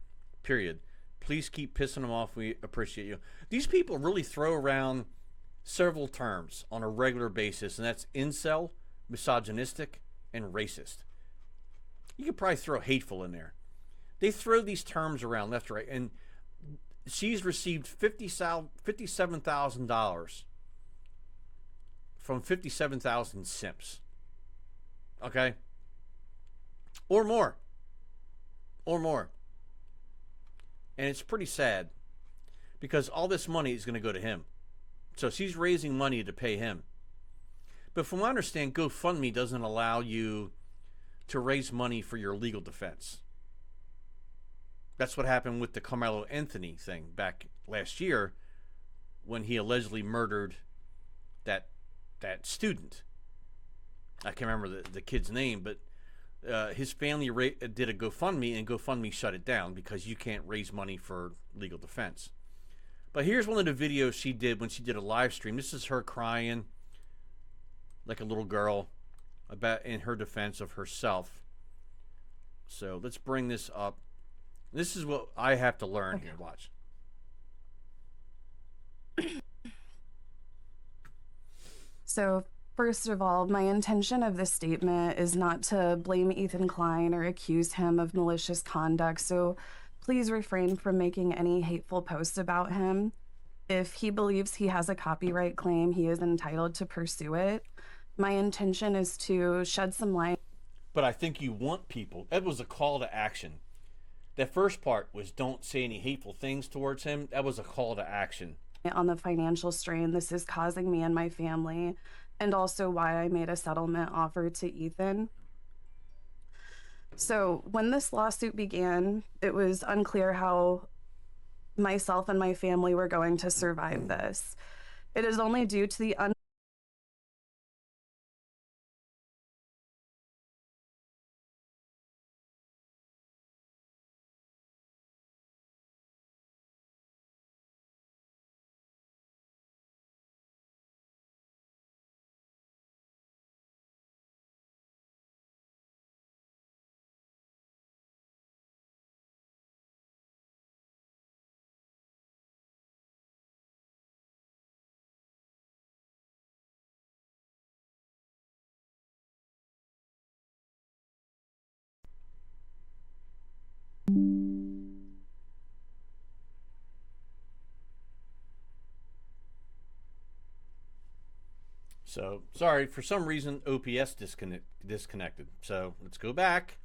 Period. Please keep pissing them off. We appreciate you. These people really throw around several terms on a regular basis, and that's incel, misogynistic, and racist. You could probably throw hateful in there. They throw these terms around left and right, and she's received $57,000 from 57,000 simps. Okay? Or more. Or more. And it's pretty sad because all this money is going to go to him. So she's raising money to pay him. But from what I understand, GoFundMe doesn't allow you to raise money for your legal defense. That's what happened with the Carmelo Anthony thing back last year when he allegedly murdered that student. I can't remember the kid's name, but his family did a GoFundMe, and GoFundMe shut it down because you can't raise money for legal defense. But here's one of the videos she did when she did a live stream. This is her crying like a little girl about in her defense of herself. So let's bring this up. This is what I have to learn here. Watch. So, first of all, my intention of this statement is not to blame Ethan Klein or accuse him of malicious conduct. So, please refrain from making any hateful posts about him. If he believes he has a copyright claim, he is entitled to pursue it. My intention is to shed some light. But I think you want people. That was a call to action. That first part was don't say any hateful things towards him. That was a call to action. On the financial strain this is causing me and my family. and also why I made a settlement offer to Ethan. So, when this lawsuit began, it was unclear how myself and my family were going to survive this. It is only due to the So, sorry, for some reason, OPS disconnected. So, let's go back.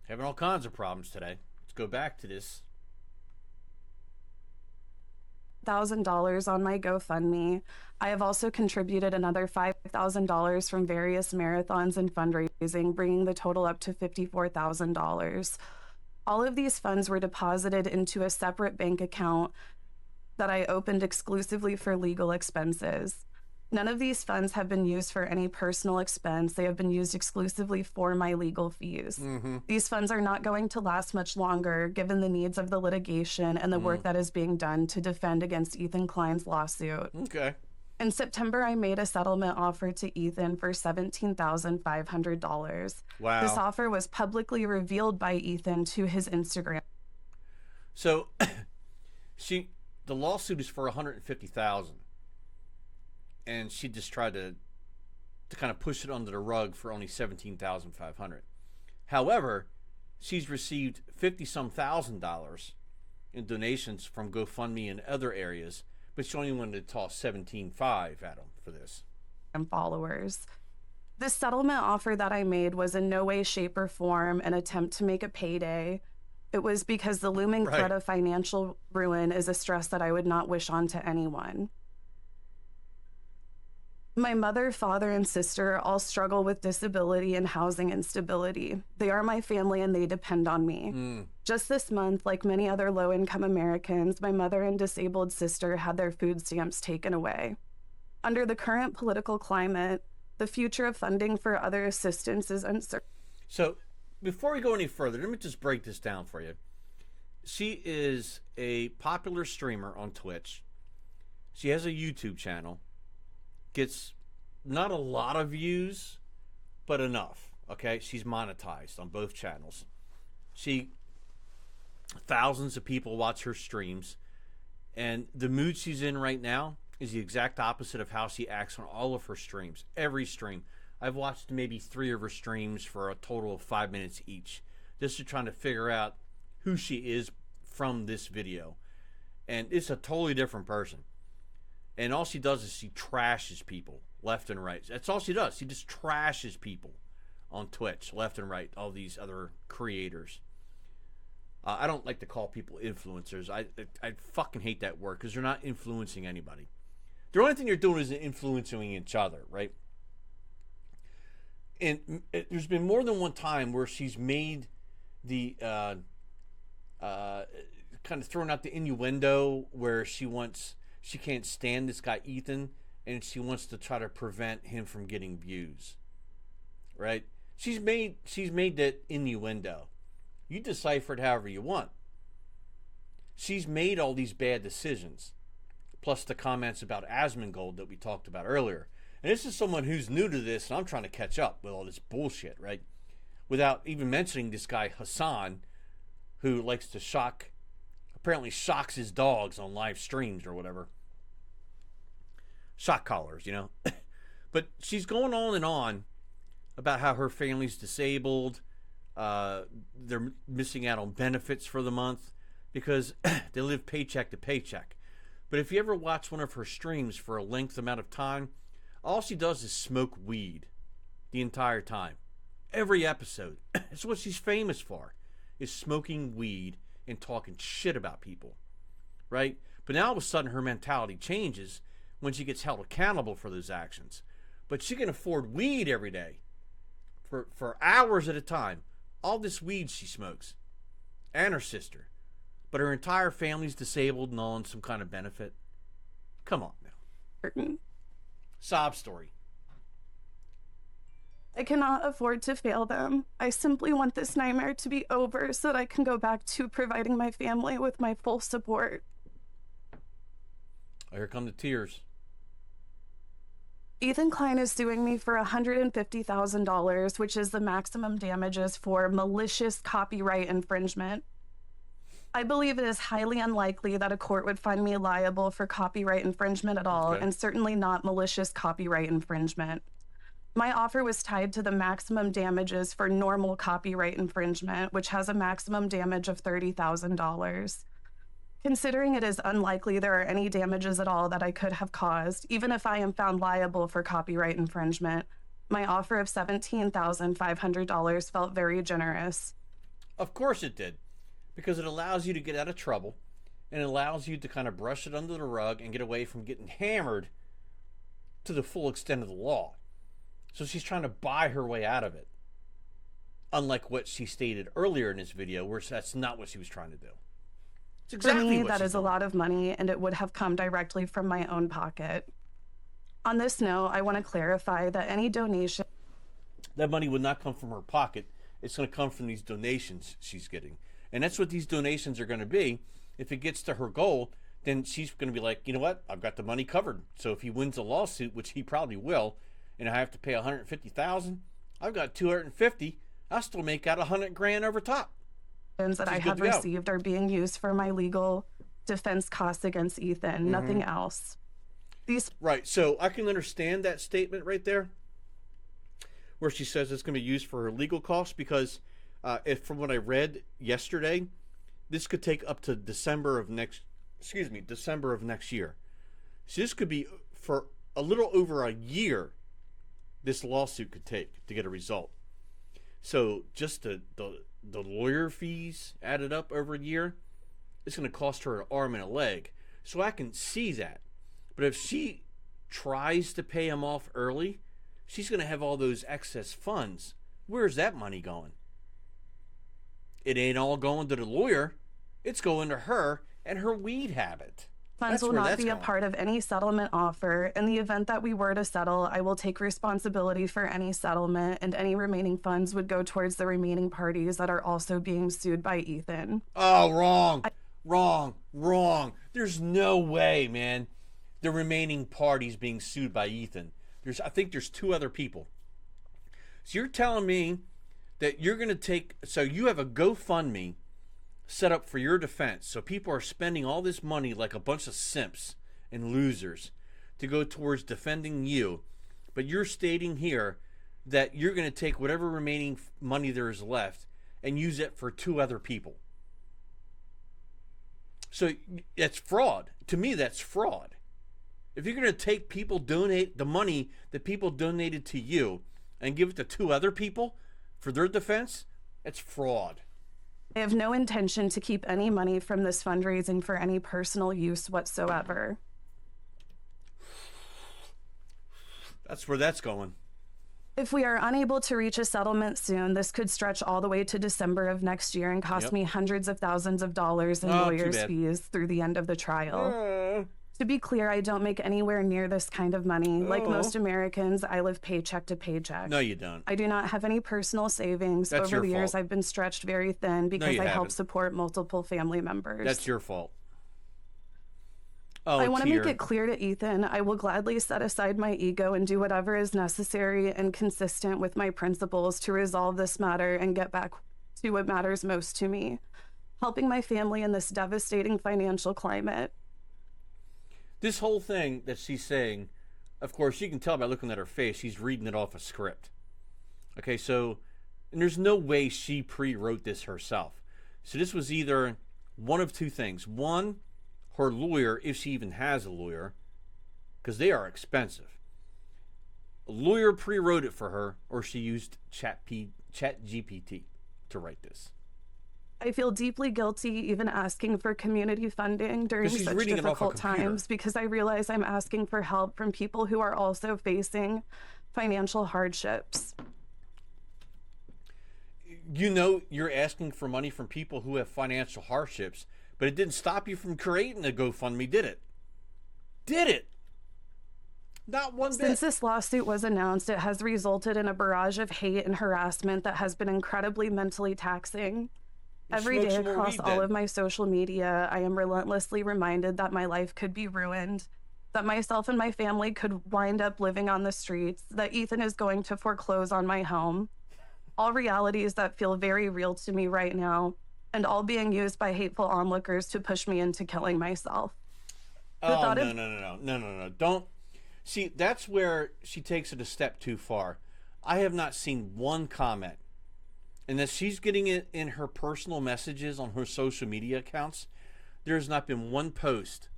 Having all kinds of problems today. Let's go back to this. $1,000 on my GoFundMe. I have also contributed another $5,000 from various marathons and fundraising, bringing the total up to $54,000. All of these funds were deposited into a separate bank account that I opened exclusively for legal expenses. None of these funds have been used for any personal expense. They have been used exclusively for my legal fees. These funds are not going to last much longer, given the needs of the litigation and the work that is being done to defend against Ethan Klein's lawsuit. Okay. In September, I made a settlement offer to Ethan for $17,500. Wow. This offer was publicly revealed by Ethan to his Instagram. So, the lawsuit is for $150,000. And she just tried to kind of push it under the rug for only $17,500. However, she's received $50-some thousand in donations from GoFundMe and other areas, but she only wanted to toss $17,500 at them for this. Followers. This settlement offer that I made was in no way, shape, or form an attempt to make a payday. It was because the looming threat of financial ruin is a stress that I would not wish on to anyone. My mother, father, and sister all struggle with disability and housing instability. They are my family and they depend on me. Just this month, like many other low-income Americans, my mother and disabled sister had their food stamps taken away. Under the current political climate, the future of funding for other assistance is uncertain. So, before we go any further, let me just break this down for you. She is a popular streamer on Twitch. She has a YouTube channel. Gets not a lot of views, but enough. Okay, she's monetized on both channels. Thousands of people watch her streams, and the mood she's in right now is the exact opposite of how she acts on all of her streams. Every stream. I've watched maybe 3 of her streams for a total of 5 minutes each, just to trying to figure out who she is from this video. And it's a totally different person. And all she does is she trashes people left and right. That's all she does. She just trashes people on Twitch left and right, all these other creators. I don't like to call people influencers. I fucking hate that word because they're not influencing anybody. The only thing they're doing is influencing each other, right? And there's been more than one time where she's made the kind of thrown out the innuendo where she can't stand this guy Ethan, and she wants to try to prevent him from getting views. Right? She's made that innuendo. You decipher it however you want. She's made all these bad decisions, plus the comments about Asmongold that we talked about earlier. And this is someone who's new to this, and I'm trying to catch up with all this bullshit, right? Without even mentioning this guy Hassan, who likes to apparently shocks his dogs on live streams or whatever. Shock collars, you know. But she's going on and on about how her family's disabled. They're missing out on benefits for the month because they live paycheck to paycheck. But if you ever watch one of her streams for a length amount of time, all she does is smoke weed the entire time. Every episode. That's what she's famous for, is smoking weed and talking shit about people, right? But now all of a sudden her mentality changes when she gets held accountable for those actions. But she can afford weed every day for hours at a time. All this weed she smokes. And her sister. But her entire family's disabled and on some kind of benefit. Come on now. Sob story. I cannot afford to fail them. I simply want this nightmare to be over so that I can go back to providing my family with my full support. Here come the tears. Ethan Klein is suing me for $150,000, which is the maximum damages for malicious copyright infringement. I believe it is highly unlikely that a court would find me liable for copyright infringement at all, Okay. and certainly not malicious copyright infringement. My offer was tied to the maximum damages for normal copyright infringement, which has a maximum damage of $30,000. Considering it is unlikely there are any damages at all that I could have caused, even if I am found liable for copyright infringement, my offer of $17,500 felt very generous. Of course it did. Because it allows you to get out of trouble. And it allows you to kind of brush it under the rug and get away from getting hammered to the full extent of the law. So she's trying to buy her way out of it. Unlike what she stated earlier in this video, where that's not what she was trying to do. It's exactly For me, what that she's is a doing. lot of money, and it would have come directly from my own pocket. On this note, I want to clarify that any donation That money would not come from her pocket. It's going to come from these donations she's getting. And that's what these donations are going to be. If it gets to her goal, then she's going to be like, you know what? I've got the money covered. So if he wins a lawsuit, which he probably will, and I have to pay $150,000, I've got $250. I'll still make out $100,000 over top. that I She's good have to go. received are being used for my legal defense costs against Ethan, Mm-hmm. nothing else. These Right. So I can understand that statement right there, where she says it's going to be used for her legal costs, because if from what I read yesterday, this could take up to December of next year. So this could be for a little over a year. This lawsuit could take to get a result. So just the lawyer fees added up over a year, it's going to cost her an arm and a leg. So I can see that. But if she tries to pay him off early, she's going to have all those excess funds. Where's that money going? It ain't all going to the lawyer. It's going to her and her weed habit. funds That's will where not that's be a going. part of any settlement offer. In the event that we were to settle, I will take responsibility for any settlement, and any remaining funds would go towards the remaining parties that are also being sued by Ethan. Oh, wrong. Wrong. There's no way, man. The remaining parties being sued by Ethan. I think there's two other people. So you're telling me that you're going to take, so you have a GoFundMe set up for your defense. So people are spending all this money like a bunch of simps and losers to go towards defending you. But you're stating here that you're going to take whatever remaining money there is left and use it for two other people. So that's fraud. To me, that's fraud. If you're going to take donate the money that people donated to you and give it to two other people for their defense, that's fraud. I have no intention to keep any money from this fundraising for any personal use whatsoever. That's where that's going. If we are unable to reach a settlement soon, this could stretch all the way to December of next year and cost Yep. me hundreds of thousands of dollars in Oh, too lawyers' bad. fees through the end of the trial. To be clear, I don't make anywhere near this kind of money. Like most Americans, I live paycheck to paycheck. No, you don't. I do not have any personal savings. That's Over your the years, fault. I've been stretched very thin because you I help haven't. support multiple family members. That's your fault. Oh, I want to make Teeter. it clear to Ethan, I will gladly set aside my ego and do whatever is necessary and consistent with my principles to resolve this matter and get back to what matters most to me, helping my family in this devastating financial climate. This whole thing that she's saying, of course, you can tell by looking at her face, she's reading it off a script. Okay, so, and there's no way she pre-wrote this herself. So this was either one of two things. One, her lawyer, if she even has a lawyer, because they are expensive. A lawyer pre-wrote it for her, or she used Chat GPT to write this. I feel deeply guilty even asking for community funding during 'Cause she's such reading it off a difficult computer. times because I realize I'm asking for help from people who are also facing financial hardships. You know you're asking for money from people who have financial hardships, but it didn't stop you from creating a GoFundMe, did it? Did it? Not one bit. Since this lawsuit was announced, it has resulted in a barrage of hate and harassment that has been incredibly mentally taxing. Every Smoke day some more across weed all then. of my social media, I am relentlessly reminded that my life could be ruined, that myself and my family could wind up living on the streets, that Ethan is going to foreclose on my home. All realities that feel very real to me right now, and all being used by hateful onlookers to push me into killing myself. Oh, thought no, of- no. Don't. See, that's where she takes it a step too far. I have not seen one comment. And that she's getting it in her personal messages on her social media accounts. There has not been one post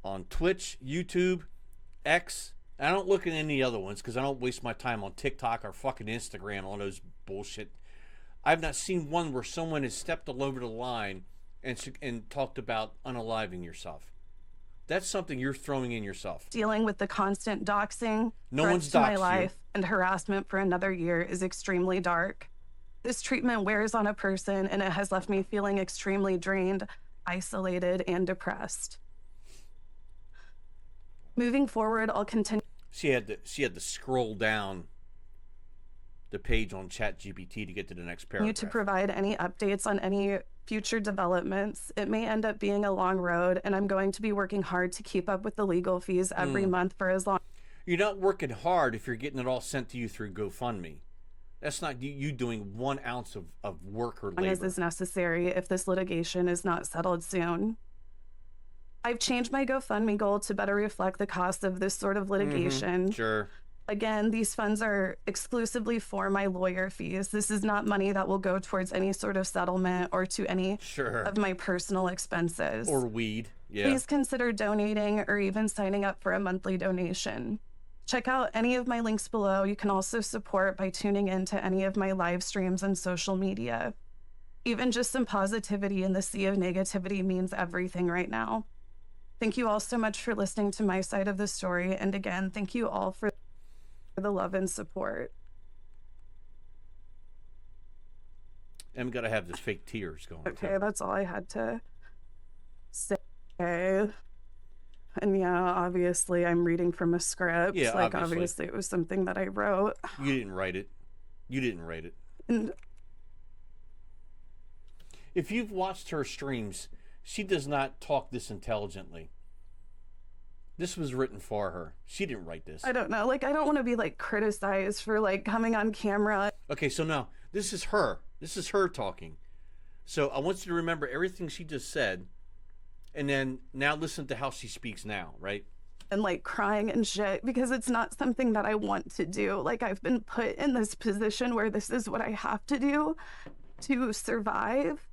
on Twitch, YouTube, X. I don't look at any other ones because I don't waste my time on TikTok or fucking Instagram, all those bullshit. I've not seen one where someone has stepped all over the line and talked about unaliving yourself. That's something you're throwing in yourself. Dealing with the constant doxing, No threats one's to my doxed you. life, and harassment for another year is extremely dark. This treatment wears on a person, and it has left me feeling extremely drained, isolated, and depressed. Moving forward, I'll continue She had to scroll down the page on ChatGPT to get to the next paragraph. to provide any updates on any future developments. It may end up being a long road, and I'm going to be working hard to keep up with the legal fees every month for as long You're not working hard if you're getting it all sent to you through GoFundMe. That's not you doing 1 ounce of work or as labor. is necessary if this litigation is not settled soon. I've changed my GoFundMe goal to better reflect the cost of this sort of litigation. Sure. Again, these funds are exclusively for my lawyer fees. This is not money that will go towards any sort of settlement or to any Sure. of my personal expenses. Or weed. Yeah. Please consider donating or even signing up for a monthly donation. Check out any of my links below. You can also support by tuning into any of my live streams and social media. Even just some positivity in the sea of negativity means everything right now. Thank you all so much for listening to my side of the story. And again, thank you all for the love and support. And we got to have this fake tears going. Okay, too. that's all I had to say. And yeah, obviously I'm reading from a script. Yeah, like obviously. obviously it was something that I wrote. You didn't write it. You didn't write it. And If you've watched her streams, she does not talk this intelligently. This was written for her. She didn't write this. I don't know, like I don't want to be like criticized for like coming on camera. Okay, so now this is her. This is her talking. So I want you to remember everything she just said, and then now listen to how she speaks now, right? And like crying and shit because it's not something that I want to do. Like I've been put in this position where this is what I have to do to survive.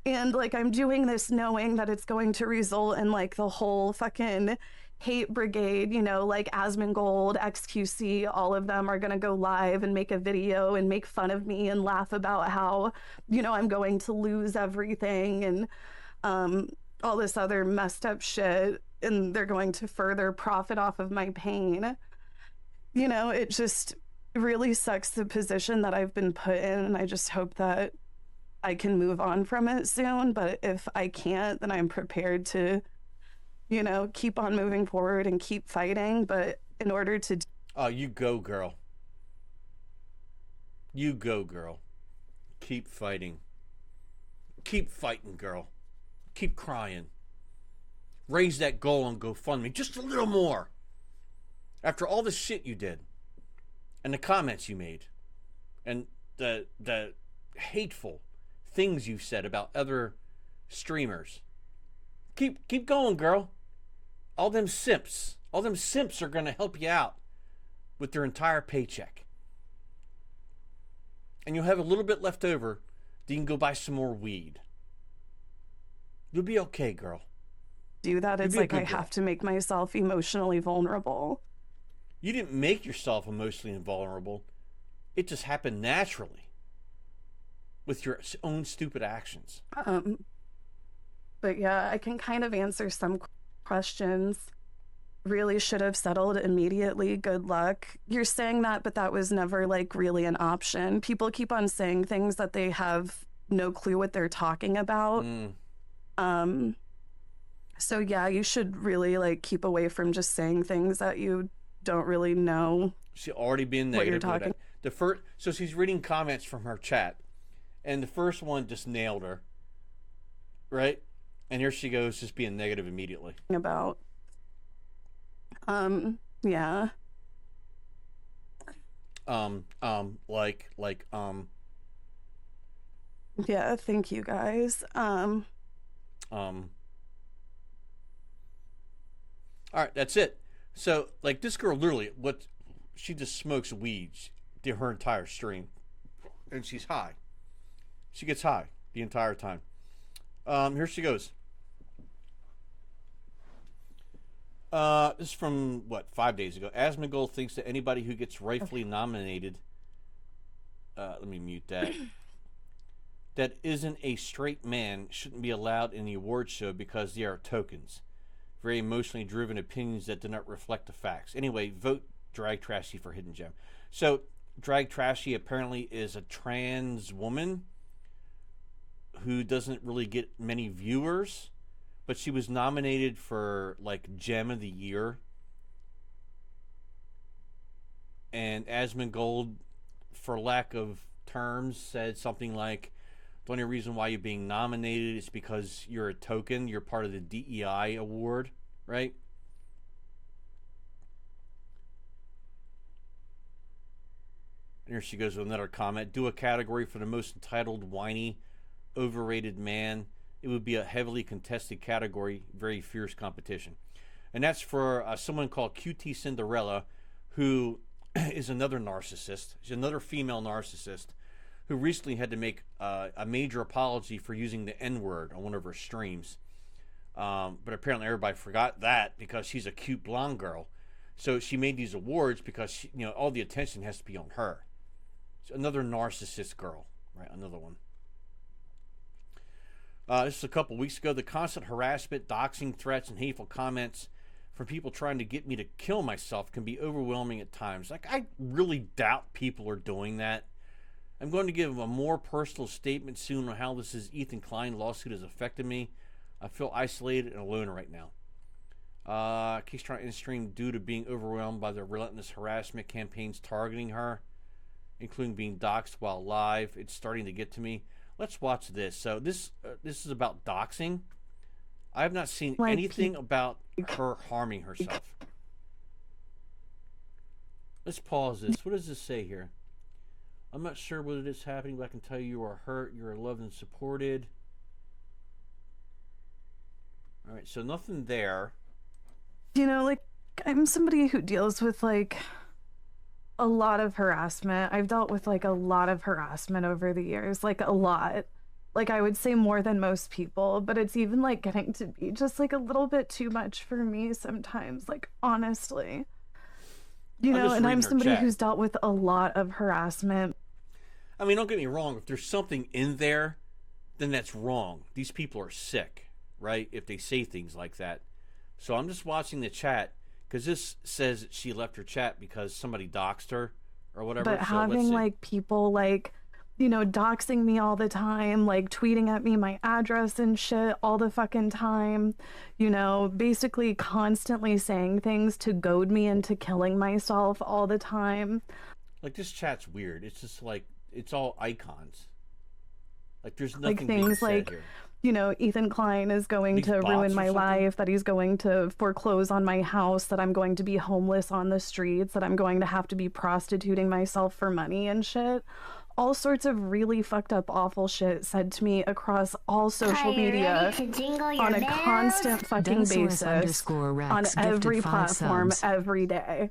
And like I'm doing this knowing that it's going to result in like the whole fucking hate brigade, you know, like Asmongold, XQC, all of them are going to go live and make a video and make fun of me and laugh about how, you know, I'm going to lose everything and all this other messed up shit. And they're going to further profit off of my pain. You know, it just really sucks the position that I've been put in. And I just hope that I can move on from it soon. But if I can't, then I'm prepared to, you know, keep on moving forward and keep fighting. But in order to Oh, you go, girl. You go, girl. Keep fighting. Keep fighting, girl. Keep crying. Raise that goal on GoFundMe just a little more. After all the shit you did, and the comments you made, and the hateful things you said about other streamers, keep going, girl. All them simps are gonna help you out with their entire paycheck, and you'll have a little bit left over. Then you can go buy some more weed. You'll be okay, girl. do that, it's be a like I good girl. have to make myself emotionally vulnerable. You didn't make yourself emotionally invulnerable. It just happened naturally. with your own stupid actions. But yeah, I can kind of answer some questions. Really should have settled immediately. Good luck. You're saying that, but that was never like really an option. People keep on saying things that they have no clue what they're talking about. So yeah, you should really like keep away from just saying things that you don't really know. She already being What you're negative. talking- The first, so she's reading comments from her chat, and the first one just nailed her, right? And here she goes, just being negative immediately. About. Yeah. Like. Yeah, thank you guys. All right, that's it. So, like, this girl literally, she just smokes weed her entire stream, and she's high. She gets high the entire time. Here she goes. This is from, 5 days ago. Asmongold thinks that anybody who gets rightfully nominated, let me mute that, that isn't a straight man shouldn't be allowed in the award show because they are tokens. Very emotionally driven opinions that do not reflect the facts. Anyway, vote Drag Trashy for Hidden Gem. So, Drag Trashy apparently is a trans woman who doesn't really get many viewers, but she was nominated for, like, Gem of the Year. And Asmongold, for lack of terms, said something like, the only reason why you're being nominated is because you're a token. You're part of the DEI award, right? And here she goes with another comment. Do a category for the most entitled, whiny, overrated man. It would be a heavily contested category, very fierce competition. And that's for someone called QT Cinderella, who is another narcissist. She's another female narcissist who recently had to make a major apology for using the N-word on one of her streams. But apparently everybody forgot that because she's a cute blonde girl. So she made these awards because she, all the attention has to be on her. So another narcissist girl, right? Another one. This is a couple weeks ago. The constant harassment, doxing, threats, and hateful comments from people trying to get me to kill myself can be overwhelming at times. Like, I really doubt people are doing that. I'm going to give a more personal statement soon on how this Ethan Klein lawsuit has affected me. I feel isolated and alone right now. Case trying to end stream due to being overwhelmed by the relentless harassment campaigns targeting her, including being doxxed while live. It's starting to get to me. Let's watch this. So this is about doxing. I have not seen anything about her harming herself. Let's pause this. What does this say here? I'm not sure whether this is happening, but I can tell you are hurt, you are loved and supported. All right, so nothing there. I'm somebody who deals with a lot of harassment. I've dealt with a lot of harassment over the years, a lot. I would say more than most people, but it's even getting to be just a little bit too much for me sometimes, honestly. And I'm somebody who's dealt with a lot of harassment. I mean, don't get me wrong. If there's something in there, then that's wrong. These people are sick, right? If they say things like that. So I'm just watching the chat because this says that she left her chat because somebody doxed her or whatever. But having people doxing me all the time, tweeting at me my address and shit all the fucking time, basically constantly saying things to goad me into killing myself all the time. This chat's weird. It's just it's all icons. There's nothing things being said here. Ethan Klein is going to ruin my life, that he's going to foreclose on my house, that I'm going to be homeless on the streets, that I'm going to have to be prostituting myself for money and shit. All sorts of really fucked up, awful shit said to me across all social media on a constant fucking basis, on every platform, every day.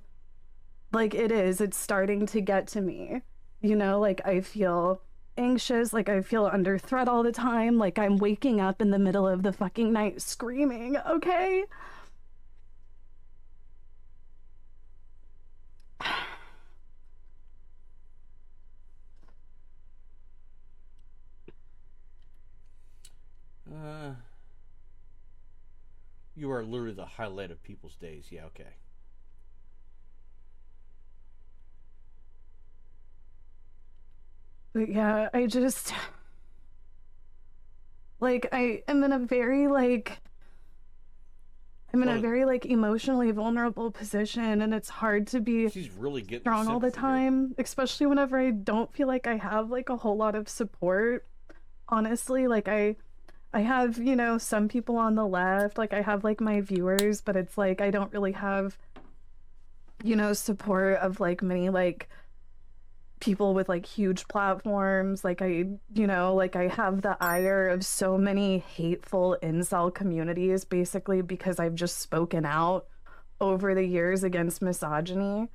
It's starting to get to me. I feel anxious, I feel under threat all the time, I'm waking up in the middle of the fucking night screaming, okay? You are literally the highlight of people's days. Yeah, okay. But yeah, I just like I am in a very like I'm in a Well, very like emotionally vulnerable position, and it's hard to be she's really getting strong all the sympathy here. time, especially whenever I don't feel like I have like a whole lot of support. Honestly, like I have, you know, some people on the left, like I have like my viewers, but it's like I don't really have, you know, support of like many like people with like huge platforms. Like you know, like I have the ire of so many hateful incel communities basically because I've just spoken out over the years against misogyny.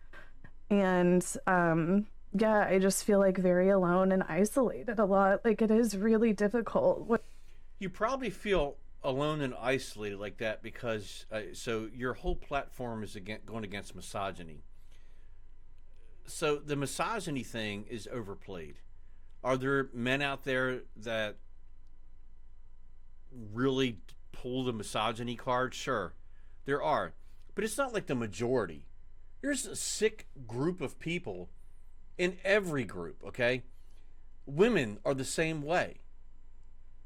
And yeah, I just feel like very alone and isolated a lot. Like it is really difficult. You probably feel alone and isolated like that because so your whole platform is going against misogyny. So the misogyny thing is overplayed. Are there men out there that really pull the misogyny card? Sure, there are, but it's not like the majority. There's a sick group of people in every group. Okay, women are the same way.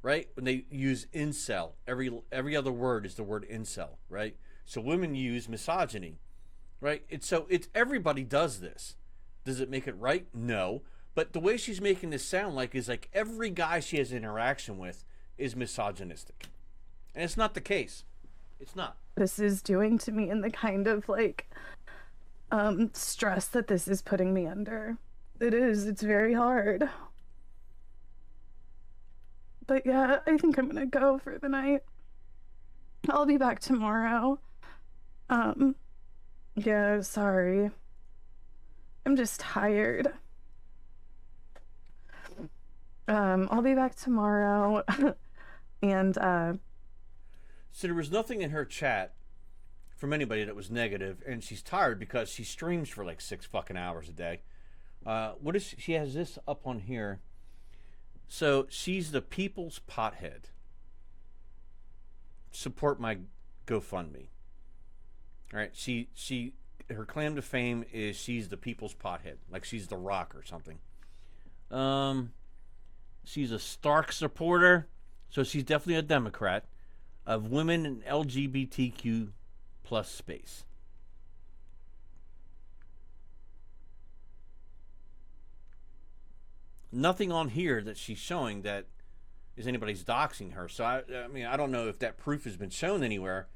Right? When they use incel, every other word is the word incel, right? So women use misogyny, right? It's everybody does this. Does it make it right? No. But the way she's making this sound like is like every guy she has interaction with is misogynistic. And it's not the case. It's not. This is doing to me and the kind of like stress that this is putting me under. It's very hard. But yeah, I think I'm gonna go for the night. I'll be back tomorrow. Yeah, sorry. I'm just tired. I'll be back tomorrow. And So there was nothing in her chat from anybody that was negative, and she's tired because she streams for like 6 fucking hours a day. What is she has this up on here? So she's the people's pothead. Support my GoFundMe. All right, her claim to fame is she's the people's pothead, like she's the Rock or something. She's a Stark supporter, so she's definitely a Democrat of women in LGBTQ plus space. Nothing on here that she's showing that is anybody's doxing her. So I mean, I don't know if that proof has been shown anywhere,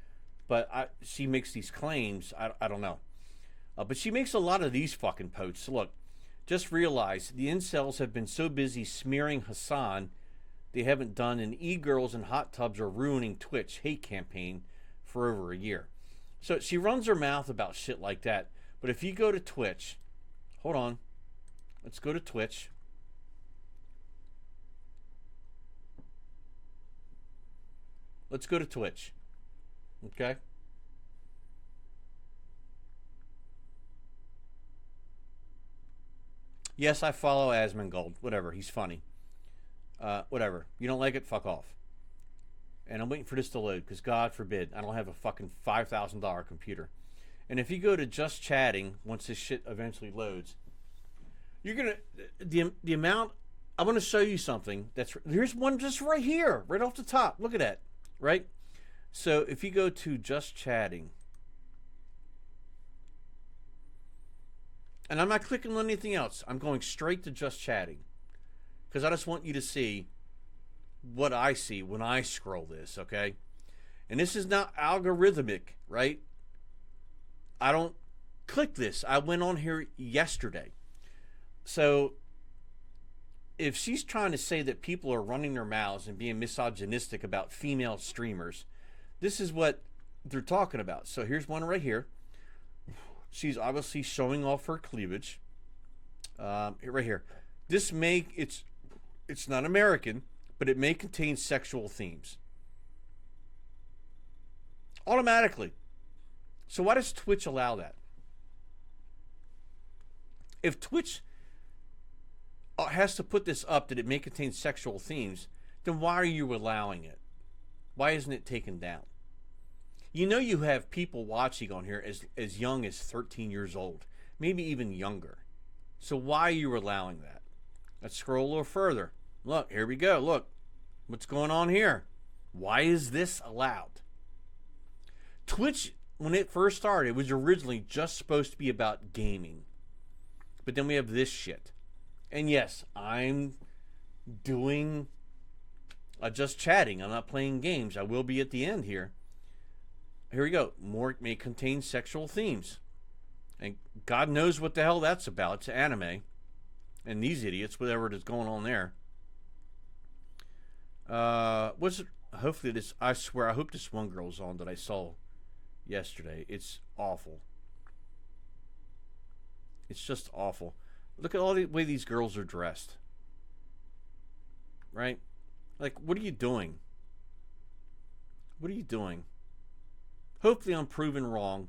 but she makes these claims. I don't know, but she makes a lot of these fucking posts. Look, just realize the incels have been so busy smearing Hassan, they haven't done an e-girls and hot tubs are ruining Twitch hate campaign for over a year. So she runs her mouth about shit like that. But if you go to Twitch, hold on, let's go to Twitch. Let's go to Twitch. Okay? Yes, I follow Asmongold. Whatever. He's funny. Whatever. You don't like it? Fuck off. And I'm waiting for this to load because God forbid I don't have a fucking $5,000 computer. And if you go to just chatting, once this shit eventually loads, you're going to... The amount... I want to show you something. Here's one just right here. Right off the top. Look at that. Right? So if you go to just chatting, and I'm not clicking on anything else, I'm going straight to just chatting because I just want you to see what I see when I scroll this, okay? And this is not algorithmic, right? I don't click this. I went on here yesterday. So if she's trying to say that people are running their mouths and being misogynistic about female streamers, this is what they're talking about. So here's one right here. She's obviously showing off her cleavage. Right here. This it's not American, but it may contain sexual themes. Automatically. So why does Twitch allow that? If Twitch has to put this up that it may contain sexual themes, then why are you allowing it? Why isn't it taken down? You know you have people watching on here as young as 13 years old, maybe even younger. So why are you allowing that? Let's scroll a little further. Look, here we go. Look, what's going on here? Why is this allowed? Twitch, when it first started, it was originally just supposed to be about gaming. But then we have this shit. And yes, I'm doing just chatting. I'm not playing games. I will be at the end here. Here we go. More may contain sexual themes. And God knows what the hell that's about. It's anime. And these idiots, whatever it is going on there. Hopefully this, I swear, I hope this one girl's on that I saw yesterday. It's awful. It's just awful. Look at all the way these girls are dressed. Right? Like, what are you doing? What are you doing? Hopefully I'm proven wrong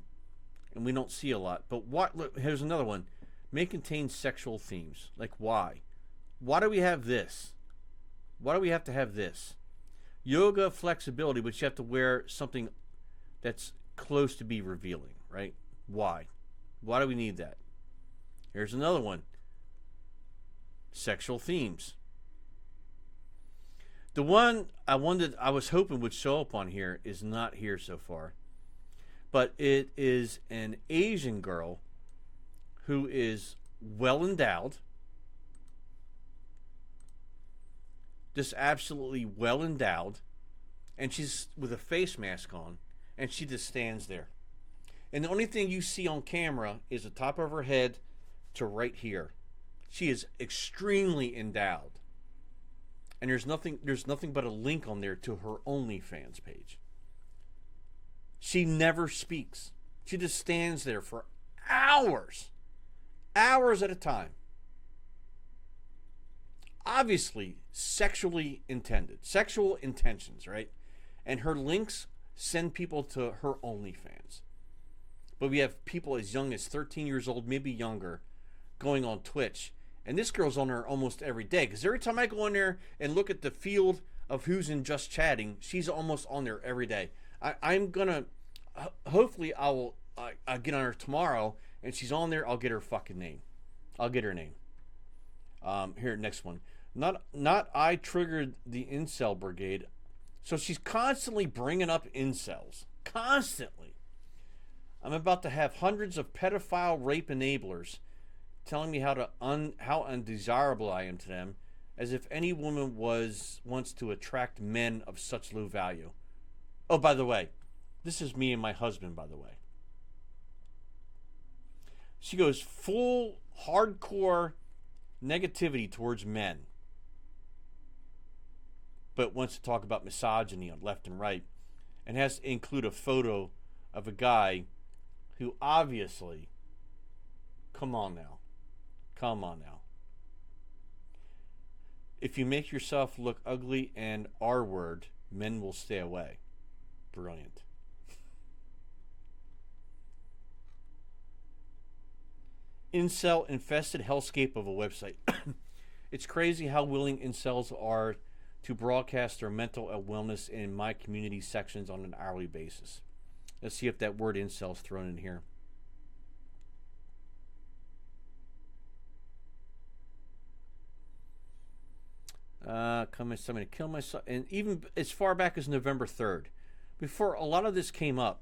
and we don't see a lot. But what? Look, here's another one. May contain sexual themes. Like, why? Why do we have this? Why do we have to have this? Yoga, flexibility, but you have to wear something that's close to be revealing, right? Why? Why do we need that? Here's another one. Sexual themes. The one I was hoping would show up on here is not here so far. But it is an Asian girl who is well endowed. Just absolutely well endowed. And she's with a face mask on. And she just stands there. And the only thing you see on camera is the top of her head to right here. She is extremely endowed. And there's nothing but a link on there to her OnlyFans page. She never speaks. She just stands there for hours. Hours at a time. Obviously, sexually intended. Sexual intentions, right? And her links send people to her OnlyFans. But we have people as young as 13 years old, maybe younger, going on Twitch. And this girl's on there almost every day. Because every time I go in there and look at the field of who's in Just Chatting, she's almost on there every day. I'm going to... Hopefully, I'll get on her tomorrow. And she's on there, I'll get her fucking name. I'll get her name. Here, next one. Not I triggered the incel brigade. So she's constantly bringing up incels. Constantly. I'm about to have hundreds of pedophile rape enablers telling me how undesirable I am to them, as if any woman wants to attract men of such low value. Oh, by the way, this is me and my husband, by the way. She goes full hardcore negativity towards men, but wants to talk about misogyny on left and right, and has to include a photo of a guy who obviously, come on now. If you make yourself look ugly and R-word, men will stay away. Brilliant. Incel infested hellscape of a website. It's crazy how willing incels are to broadcast their mental wellness in my community sections on an hourly basis. Let's see if that word incel's thrown in here. Somebody to kill myself. And even as far back as November 3rd, before a lot of this came up,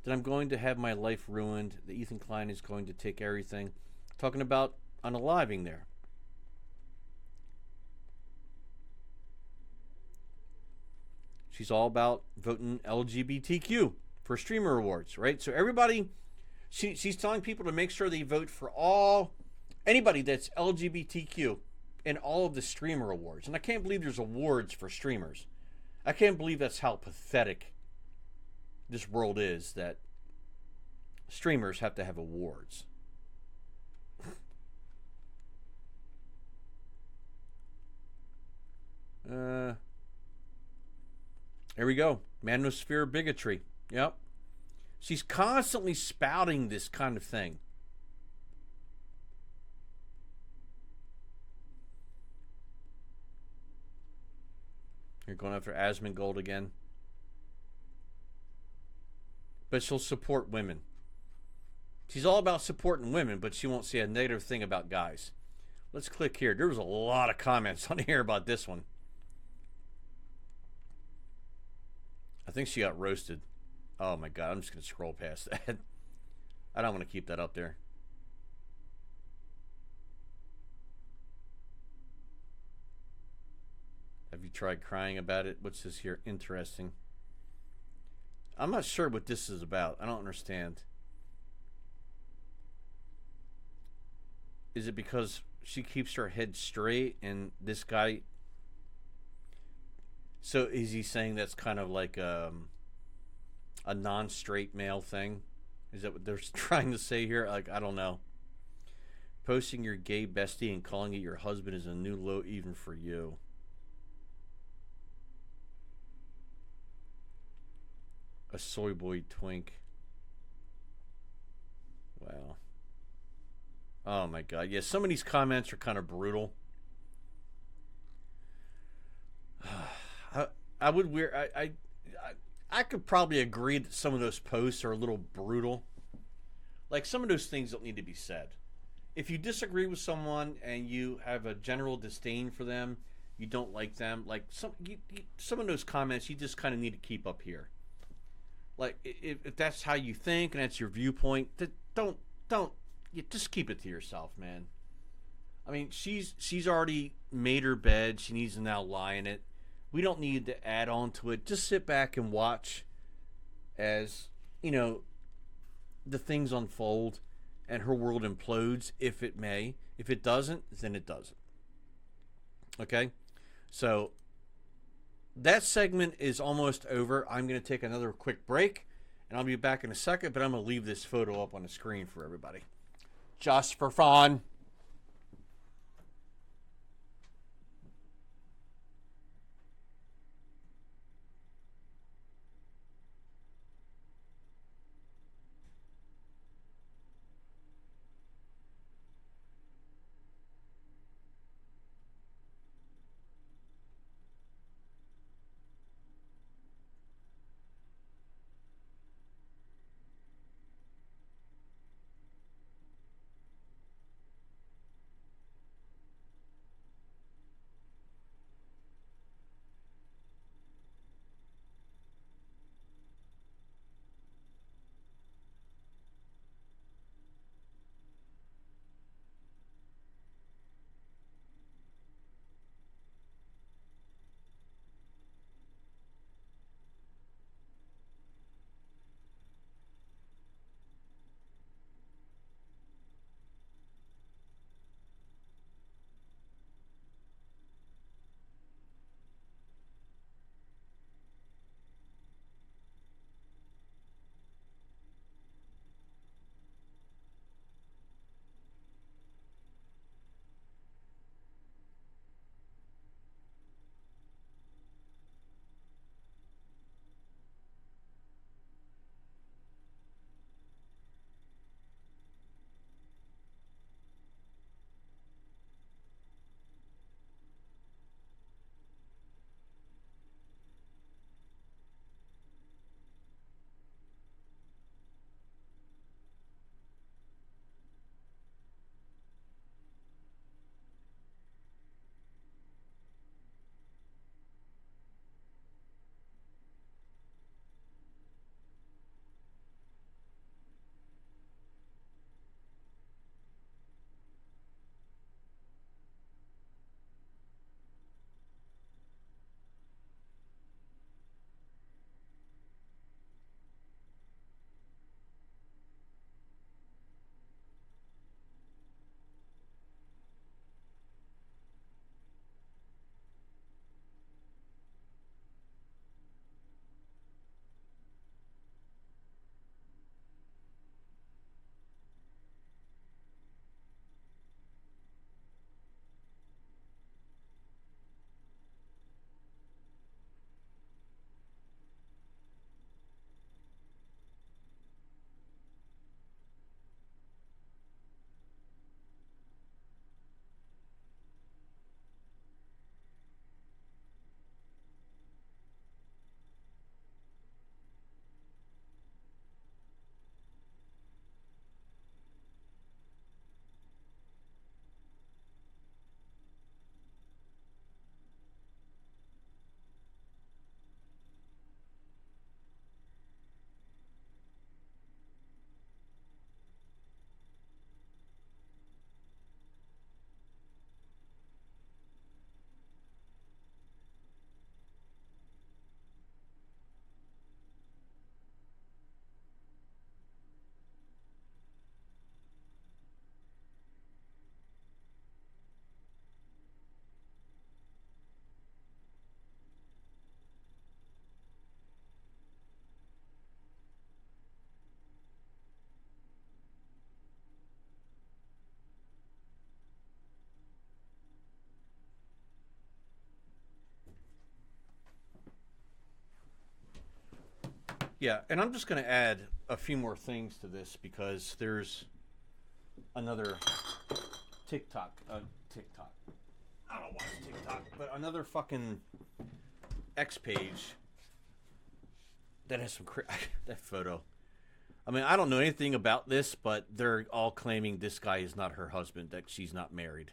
that I'm going to have my life ruined, that Ethan Klein is going to take everything. Talking about unaliving there. She's all about voting LGBTQ for streamer awards, right? So everybody, she's telling people to make sure they vote for anybody that's LGBTQ in all of the streamer awards. And I can't believe there's awards for streamers. I can't believe that's how pathetic this world is, that streamers have to have awards. Here we go. Manosphere bigotry. Yep. She's constantly spouting this kind of thing. You're going after Asmongold again. but she'll support women. She's all about supporting women, but she won't say a negative thing about guys. Let's click here. There was a lot of comments on here about this one. I think she got roasted. Oh my God, I'm just going to scroll past that. I don't want to keep that up there. Have you tried crying about it? What's this here? Interesting. I'm not sure what this is about. I don't understand. Is it because she keeps her head straight and this guy... So is he saying that's kind of like a non-straight male thing? Is that what they're trying to say here? Like, I don't know. Posting your gay bestie and calling it your husband is a new low even for you. A soy boy twink. Wow. Oh my God. Yeah, some of these comments are kind of brutal. I would wear. I could probably agree that some of those posts are a little brutal. Like, some of those things don't need to be said. If you disagree with someone and you have a general disdain for them, you don't like them, like some of those comments you just kind of need to keep up here. Like, if that's how you think and that's your viewpoint, don't you just keep it to yourself, man. I mean, she's already made her bed. She needs to now lie in it. We don't need to add on to it. Just sit back and watch as, you know, the things unfold and her world implodes, if it may. If it doesn't, then it doesn't. Okay? So that segment is almost over. I'm going to take another quick break, and I'll be back in a second, but I'm going to leave this photo up on the screen for everybody. Just for fun. Yeah, and I'm just going to add a few more things to this because there's another TikTok. TikTok. I don't watch TikTok, but another fucking X page that has some that photo. I mean, I don't know anything about this, but they're all claiming this guy is not her husband, that she's not married.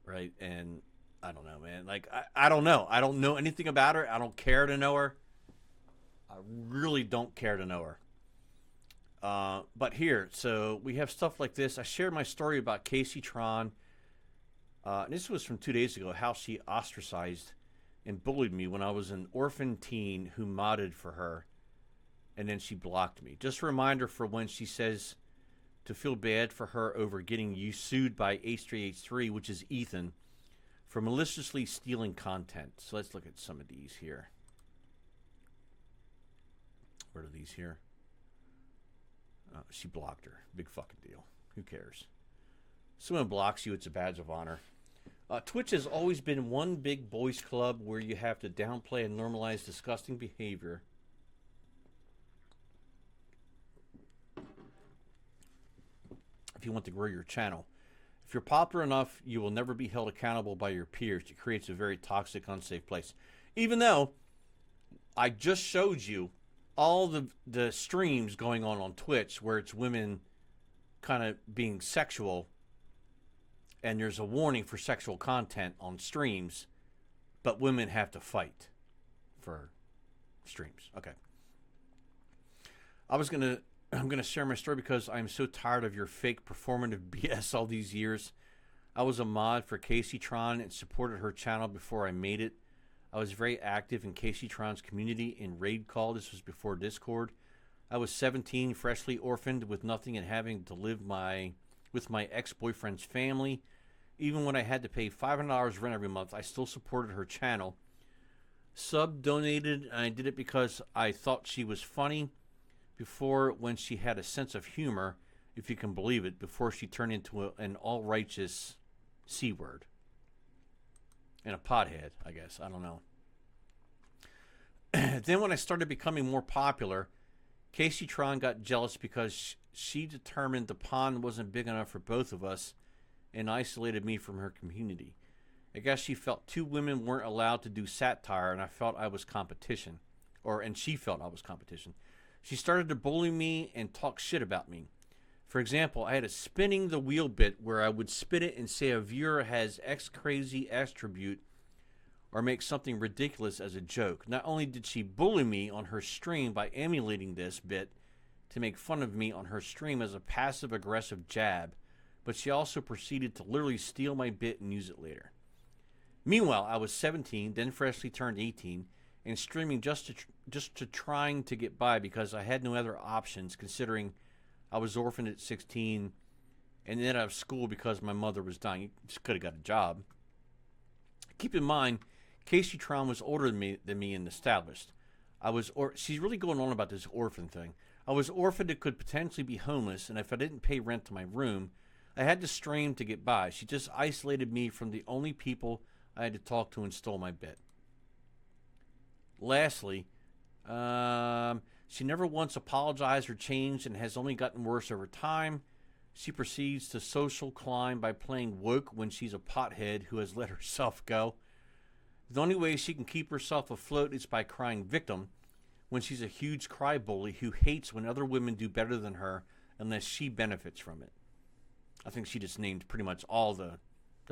Right? And I don't know, man. Like, I don't know. I don't know anything about her. I don't care to know her. I really don't care to know her. But here, so we have stuff like this. I shared my story about Casey Tron. And this was from 2 days ago, how she ostracized and bullied me when I was an orphan teen who modded for her. And then she blocked me. Just a reminder for when she says to feel bad for her over getting you sued by H3H3, which is Ethan, for maliciously stealing content. So let's look at some of these here. What are these here? She blocked her. Big fucking deal. Who cares? Someone blocks you, it's a badge of honor. Twitch has always been one big boys club where you have to downplay and normalize disgusting behavior. If you want to grow your channel. If you're popular enough, you will never be held accountable by your peers. It creates a very toxic, unsafe place. Even though I just showed you all the streams going on Twitch where it's women kind of being sexual, and there's a warning for sexual content on streams, but women have to fight for streams. Okay. I'm gonna share my story because I'm so tired of your fake performative BS all these years. I was a mod for Casey Tron and supported her channel before I made it. I was very active in Casey Tron's community in Raid Call. This was before Discord. I was 17, freshly orphaned with nothing and having to live with my ex-boyfriend's family. Even when I had to pay $500 rent every month, I still supported her channel. Sub-donated, and I did it because I thought she was funny before, when she had a sense of humor, if you can believe it, before she turned into an all-righteous C-word. And a pothead, I guess. I don't know. Then when I started becoming more popular, Casey Tron got jealous because she determined the pond wasn't big enough for both of us and isolated me from her community. I guess she felt two women weren't allowed to do satire, and I felt I was competition. And she felt I was competition. She started to bully me and talk shit about me. For example, I had a spinning the wheel bit where I would spin it and say a viewer has X crazy attribute or make something ridiculous as a joke. Not only did she bully me on her stream by emulating this bit to make fun of me on her stream as a passive-aggressive jab, but she also proceeded to literally steal my bit and use it later. Meanwhile, I was 17, then freshly turned 18, and streaming just to trying to get by because I had no other options, considering I was orphaned at 16 and then out of school because my mother was dying. You just could have got a job. Keep in mind, Casey Tron was older than me and established. She's really going on about this orphan thing. I was orphaned and could potentially be homeless, and if I didn't pay rent to my room, I had to stream to get by. She just isolated me from the only people I had to talk to and stole my bit. Lastly, she never once apologized or changed and has only gotten worse over time. She proceeds to social climb by playing woke when she's a pothead who has let herself go. The only way she can keep herself afloat is by crying victim when she's a huge cry bully who hates when other women do better than her unless she benefits from it. I think she just named pretty much all the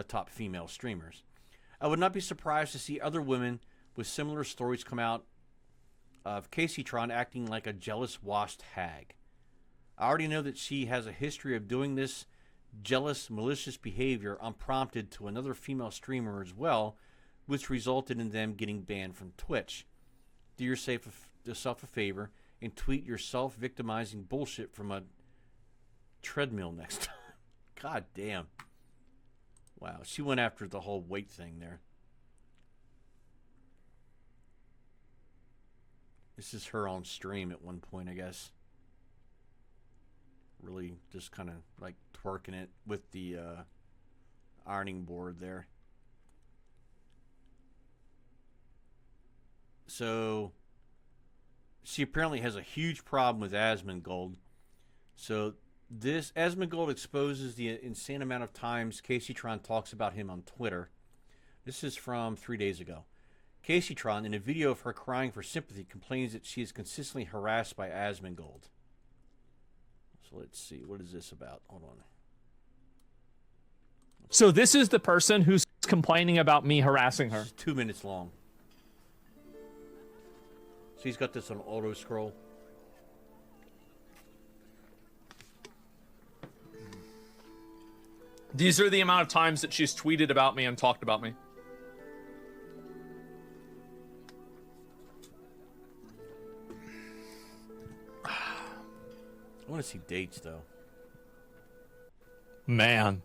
top female streamers. I would not be surprised to see other women with similar stories come out of Casey Tron acting like a jealous, washed hag. I already know that she has a history of doing this jealous, malicious behavior unprompted to another female streamer as well, which resulted in them getting banned from Twitch. Do yourself a favor and tweet your self-victimizing bullshit from a treadmill next time. God damn. Wow, she went after the whole weight thing there. This is her on stream at one point, I guess. Really just kind of like twerking it with the ironing board there. So she apparently has a huge problem with Asmongold. So this Asmongold exposes the insane amount of times Casey Tron talks about him on Twitter. This is from 3 days ago. Casey Tron, in a video of her crying for sympathy, complains that she is consistently harassed by Asmongold. So let's see. What is this about? Hold on. So this is the person who's complaining about me harassing her. It's 2 minutes long. So he's got this on auto scroll. These are the amount of times that she's tweeted about me and talked about me. I want to see dates, though. Man.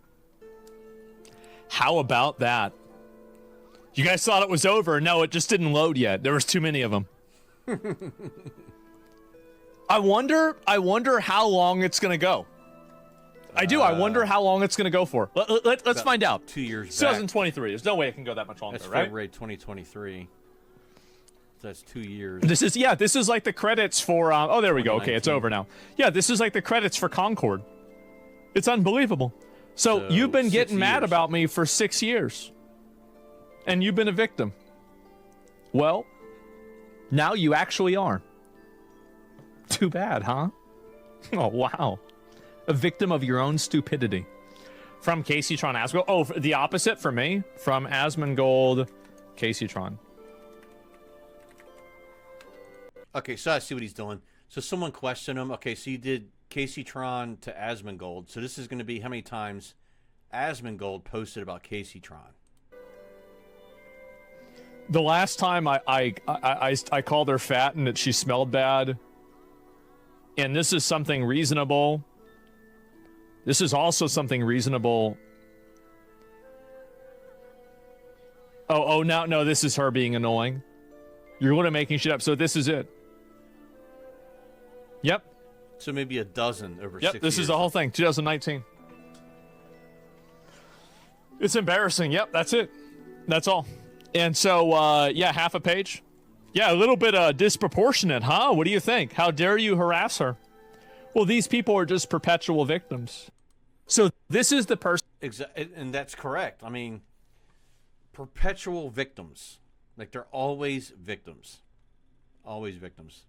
How about that? You guys thought it was over. No, it just didn't load yet. There was too many of them. I wonder how long it's going to go. I do. I wonder how long it's going to go for. Let's find out. 2 years It's back. 2023. There's no way it can go that much longer, That's right? February 2023. So that's 2 years. This is like the credits for oh, there we go. Okay, it's 2019. over now. Yeah, this is like the credits for Concord. It's unbelievable. So you've been 6 getting mad years. about me for 6 years. And you've been a victim. Well, now you actually are. Too bad, huh? Oh, wow. A victim of your own stupidity. From Casey Tron Asmongold. Oh, the opposite for me. From Asmongold, Casey Tron. Okay, so I see what he's doing. So someone questioned him. Okay, so you did Casey Tron to Asmongold. So this is going to be how many times Asmongold posted about Casey Tron. The last time I called her fat and that she smelled bad, and this is something reasonable. This is also something reasonable. Oh, no, this is her being annoying. You're literally making shit up. So this is it. Yep. So maybe a dozen over 6 Yep, years. this is the whole thing. 2019. It's embarrassing. Yep, that's it. That's all. And so, yeah, half a page. Yeah, a little bit disproportionate, huh? What do you think? How dare you harass her? Well, these people are just perpetual victims. So this is the person. And that's correct. I mean, perpetual victims. Like, they're always victims. Always victims.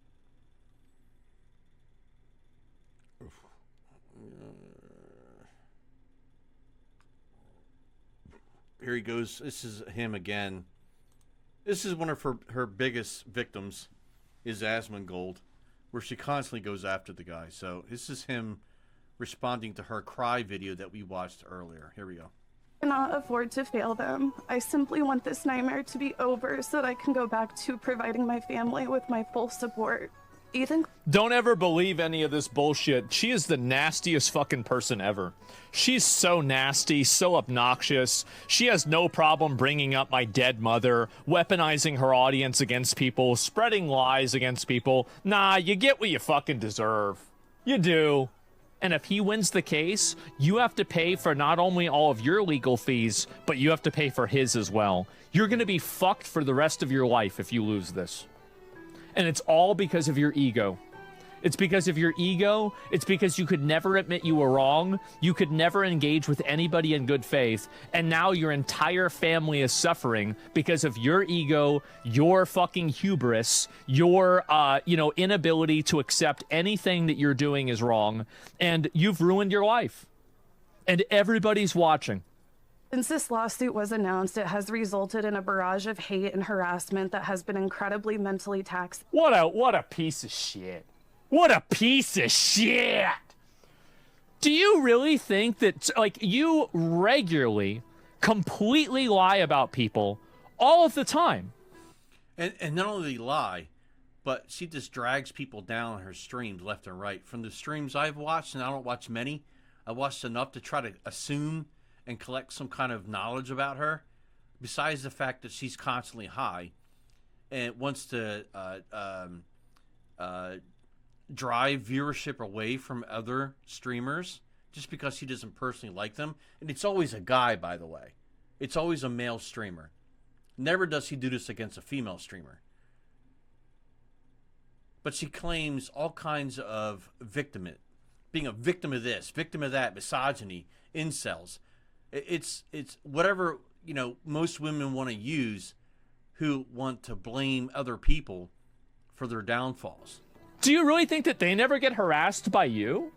Oof. Here he goes. This is him again. This is one of her biggest victims, is Asmongold, where she constantly goes after the guy. So this is him responding to her cry video that we watched earlier. Here we go. Cannot afford to fail them. I simply want this nightmare to be over so that I can go back to providing my family with my full support. Ethan? Don't ever believe any of this bullshit. She is the nastiest fucking person ever. She's so nasty, so obnoxious. She has no problem bringing up my dead mother, weaponizing her audience against people, spreading lies against people. Nah, you get what you fucking deserve. You do. And if he wins the case, you have to pay for not only all of your legal fees, but you have to pay for his as well. You're going to be fucked for the rest of your life if you lose this. And it's all because of your ego. It's because of your ego. It's because you could never admit you were wrong. You could never engage with anybody in good faith. And now your entire family is suffering because of your ego, your fucking hubris, your, inability to accept anything that you're doing is wrong. And you've ruined your life. And everybody's watching. Since this lawsuit was announced, it has resulted in a barrage of hate and harassment that has been incredibly mentally taxing. What a piece of shit. What a piece of shit. Do you really think that, you regularly completely lie about people all of the time? And not only lie, but she just drags people down on her streams left and right. From the streams I've watched, and I don't watch many, I watched enough to try to assume and collect some kind of knowledge about her, besides the fact that she's constantly high and wants to drive viewership away from other streamers just because she doesn't personally like them. And it's always a guy, by the way. It's always a male streamer. Never does he do this against a female streamer. but she claims all kinds of being a victim of this, victim of that, misogyny, incels. It's whatever, you know, most women want to use who want to blame other people for their downfalls. Do you really think that they never get harassed by you?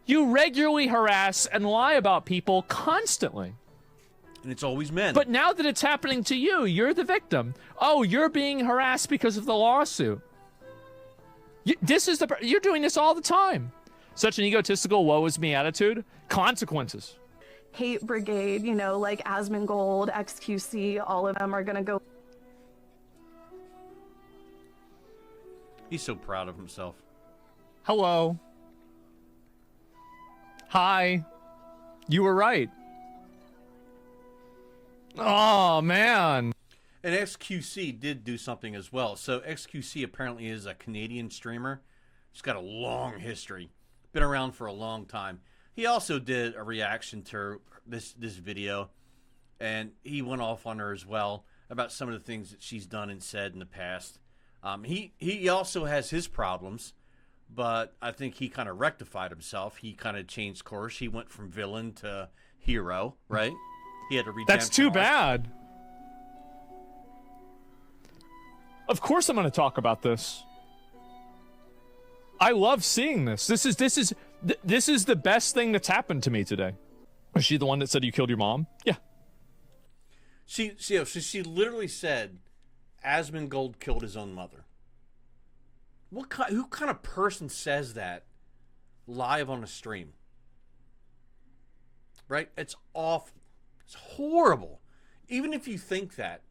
You regularly harass and lie about people constantly. And it's always men. But now that it's happening to you, you're the victim. Oh, you're being harassed because of the lawsuit. You're doing this all the time. Such an egotistical woe is me attitude. Consequences. Hate Brigade, you know, like Asmongold, XQC, all of them are gonna go. He's so proud of himself. Hello. Hi. You were right. Oh, man. And XQC did do something as well. So XQC apparently is a Canadian streamer. He's got a long history. Been around for a long time. He also did a reaction to this video, and he went off on her as well about some of the things that she's done and said in the past. He also has his problems, but I think he kind of rectified himself. He kind of changed course. He went from villain to hero, right? He had to redemption. That's too arc. bad. Of course I'm going to talk about this. I love seeing this. This is the best thing that's happened to me today. Was she the one that said you killed your mom? Yeah. She literally said Asmongold killed his own mother. Who kind of person says that live on a stream? Right? It's awful. It's horrible. Even if you think that,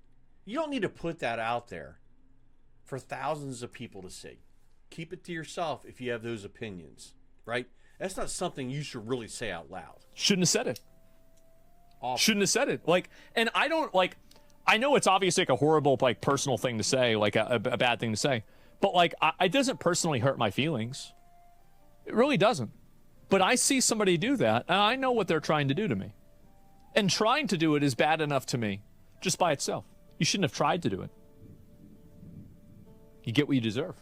you don't need to put that out there for thousands of people to see. Keep it to yourself if you have those opinions, right? That's not something you should really say out loud. Shouldn't have said it. Awful. Shouldn't have said it. And I don't, I know it's obviously a horrible, personal thing to say, a bad thing to say. But, it doesn't personally hurt my feelings. It really doesn't. But I see somebody do that, and I know what they're trying to do to me. And trying to do it is bad enough to me, just by itself. You shouldn't have tried to do it. You get what you deserve.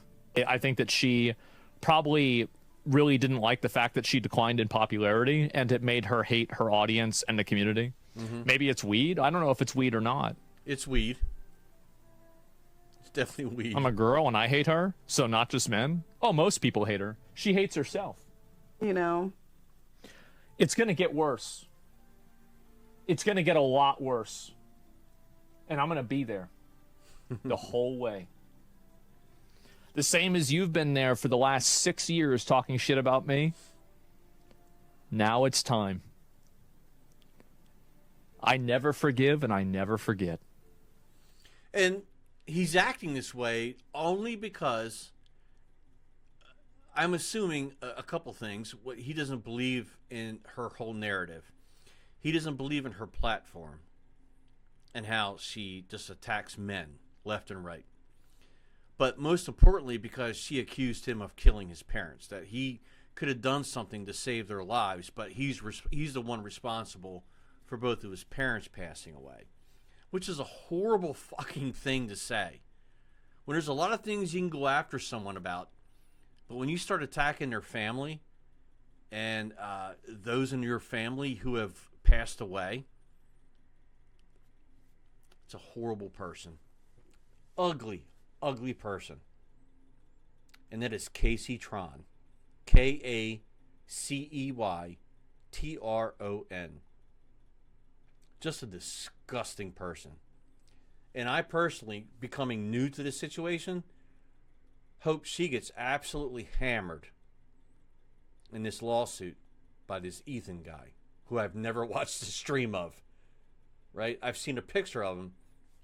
I think that she probably really didn't like the fact that she declined in popularity, and it made her hate her audience and the community. Mm-hmm. Maybe it's weed. I don't know if it's weed or not. It's weed. It's definitely weed. I'm a girl and I hate her, so not just men. Oh, most people hate her. She hates herself. You know. It's going to get worse. It's going to get a lot worse. And I'm going to be there the whole way. The same as you've been there for the last 6 years talking shit about me. Now it's time. I never forgive and I never forget. And he's acting this way only because I'm assuming a couple things. He doesn't believe in her whole narrative. He doesn't believe in her platform and how she just attacks men left and right. But most importantly, because she accused him of killing his parents, that he could have done something to save their lives, but he's the one responsible for both of his parents passing away, which is a horrible fucking thing to say. When there's a lot of things you can go after someone about, but when you start attacking their family and those in your family who have passed away, it's a horrible person. Ugly person. And that is Casey Tron. Kaceytron. Just a disgusting person. And I personally, becoming new to this situation, hope she gets absolutely hammered in this lawsuit by this Ethan guy, who I've never watched a stream of. Right? I've seen a picture of him,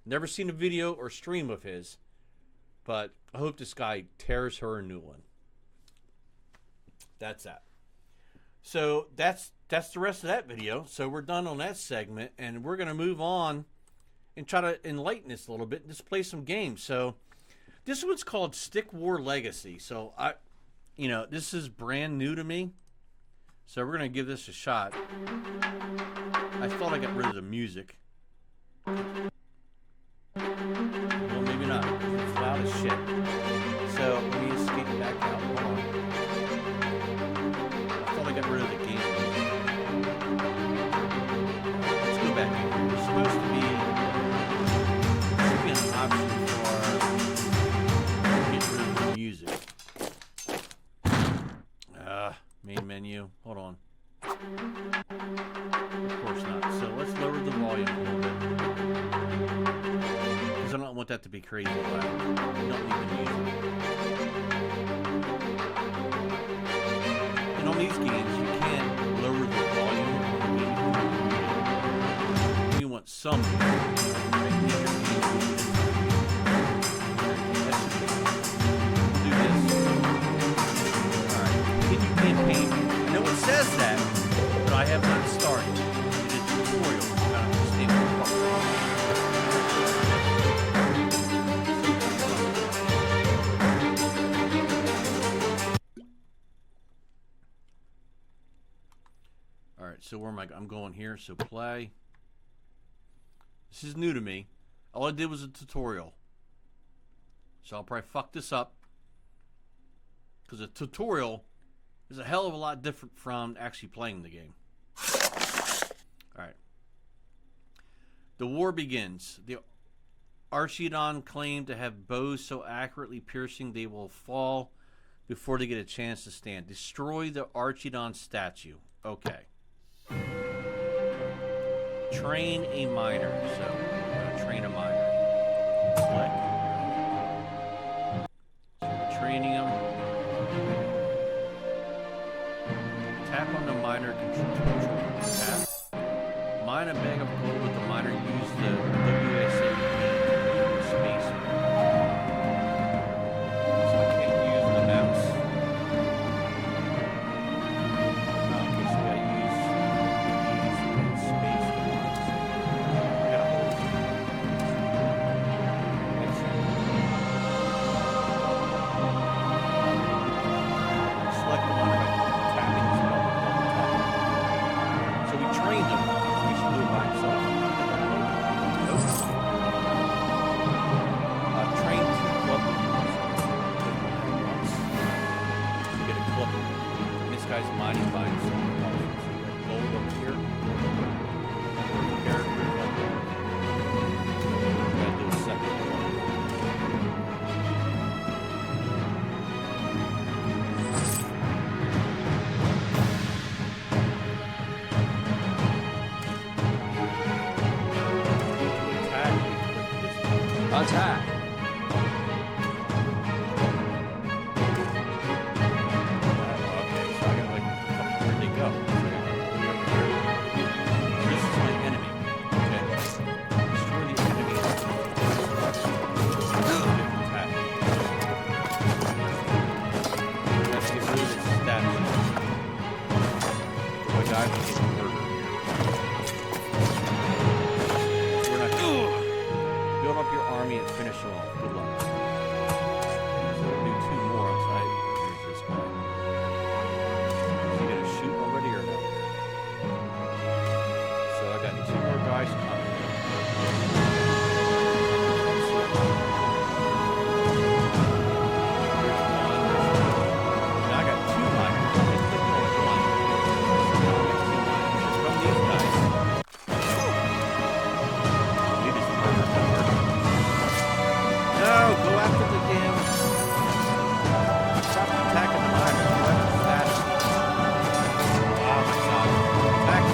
never seen a video or stream of his. But I hope this guy tears her a new one. That's that. So that's the rest of that video. So we're done on that segment, and we're going to move on and try to enlighten this a little bit and just play some games. So this one's called Stick War Legacy. So this is brand new to me. So we're going to give this a shot. I thought I got rid of the music. Well, maybe not. It's loud as shit. rid of the game. Let's go back here. There's supposed to be an option for getting rid of the music. Main menu. Hold on. Of course not. So let's lower the volume a little bit. Because I don't want that to be crazy loud. We don't need the music. And on these games, you can't lower the volume on the game. You want some. Campaign. I know it says that, but I have not started. It is a tutorial. I understand what Alright, so where am I? I'm going here, so play. This is new to me. All I did was a tutorial. So I'll probably fuck this up. Because a tutorial is a hell of a lot different from actually playing the game. Alright. The war begins. The Archidon claim to have bows so accurately piercing they will fall before they get a chance to stand. Destroy the Archidon statue. Okay. Train a miner. So, I'm going to train a miner. Click. So we're training them. Tap on the miner control. Tap. Mine a bag of gold with the miner. Use the WSA space. So I can't use the mouse. Okay, so I gotta use space. I gotta hold it. Select the miner by tapping this button. So we trained him. He should do it by himself. Nope. Train two club members. You get a club. And this guy's mining by himself. So we got gold over here. Character up there. Gotta do a second club. Attack! Okay, so I gotta like, where'd they go? This is my enemy. Okay. Destroy the enemy. Attack. Let's get rid of this statue. My guy was getting murdered here. We're not build up your army and finish them off. Good luck. So we'll do two more outside. Here's this guy. Is he gonna shoot already or no? So I got two more guys coming. Now I got two miners. I clicked on one. Now I got two miners. Here come these guys. Lead us murder. No, go after the damn. Stop attacking the miner. Go after the statue. Oh my god. Attack.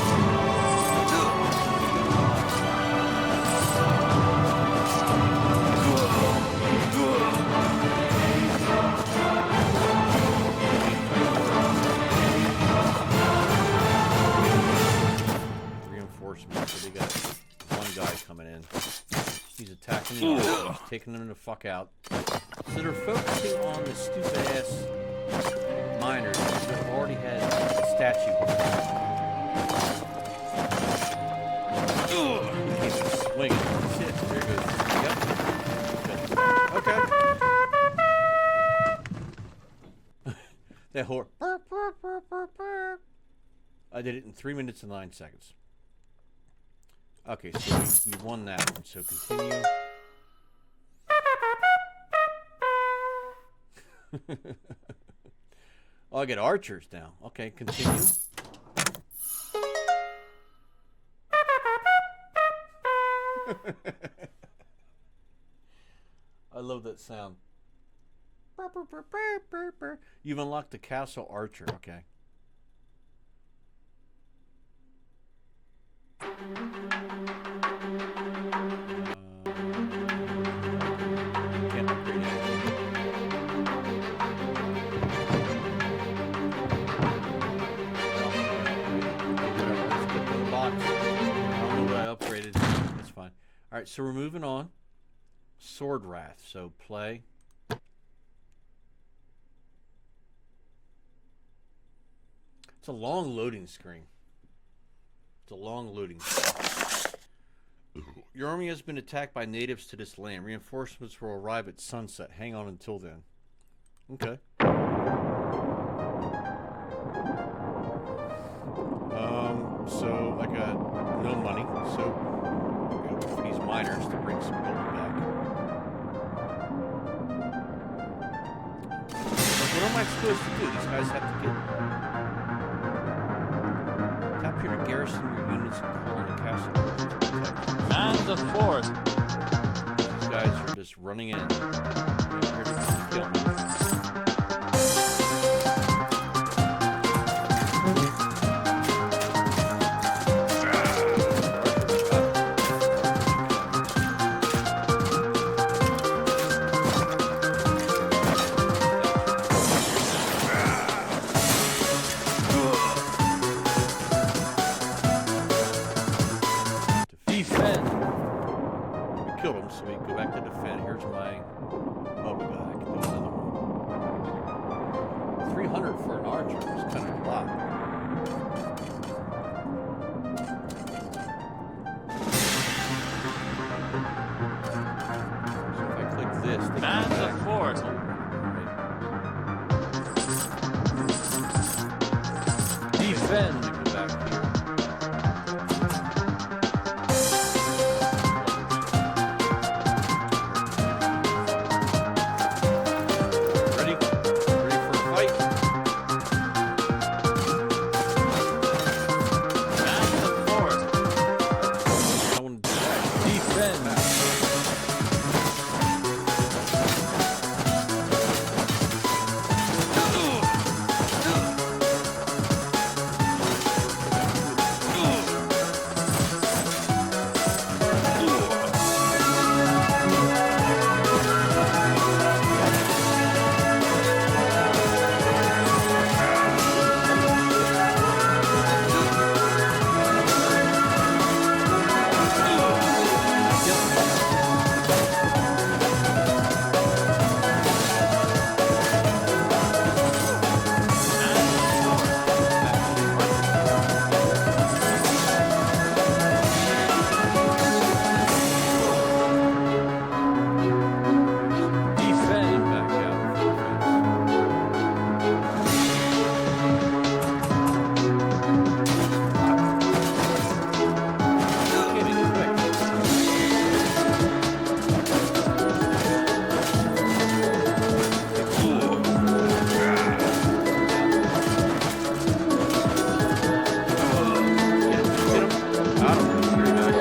Reinforcements. So they got one guy coming in. He's attacking the other. He's taking them the fuck out. So they're focusing on the stupid ass miners that have already had a statue. He keeps swinging. Shit, there goes. Yep. Okay. That horse. I did it in 3 minutes and 9 seconds. Okay, so we won that one. So continue. Oh, I get archers now. Okay, continue. I love that sound. You've unlocked the Castle Archer. Okay. Can't upgrade anything. Whatever, let's get to the box. I don't know what I upgraded. That's fine. All right, so we're moving on. Sword Wrath. So play. It's a long loading screen. It's a long loading screen. Your army has been attacked by natives to this land. Reinforcements will arrive at sunset. Hang on until then. Okay. So I got no money. So I'm gonna look for these miners to bring some gold back. What am I supposed to do? These guys have to get. Tap here to garrison your units and call on the castle. Man the fort. These guys are just running in. They're here to kill me. Defend. We killed him, so we go back to defend. Here's my. Oh, we got. I can do another one. 300 for an archer is kind of a lot. So if I click this, they Man come the back. fort. Defend. They go back here. Ready? Ready for a fight? Man the fort. I want to do that. Defend. Defend. Back out. Get it quick. Get him. Got him. Very nice.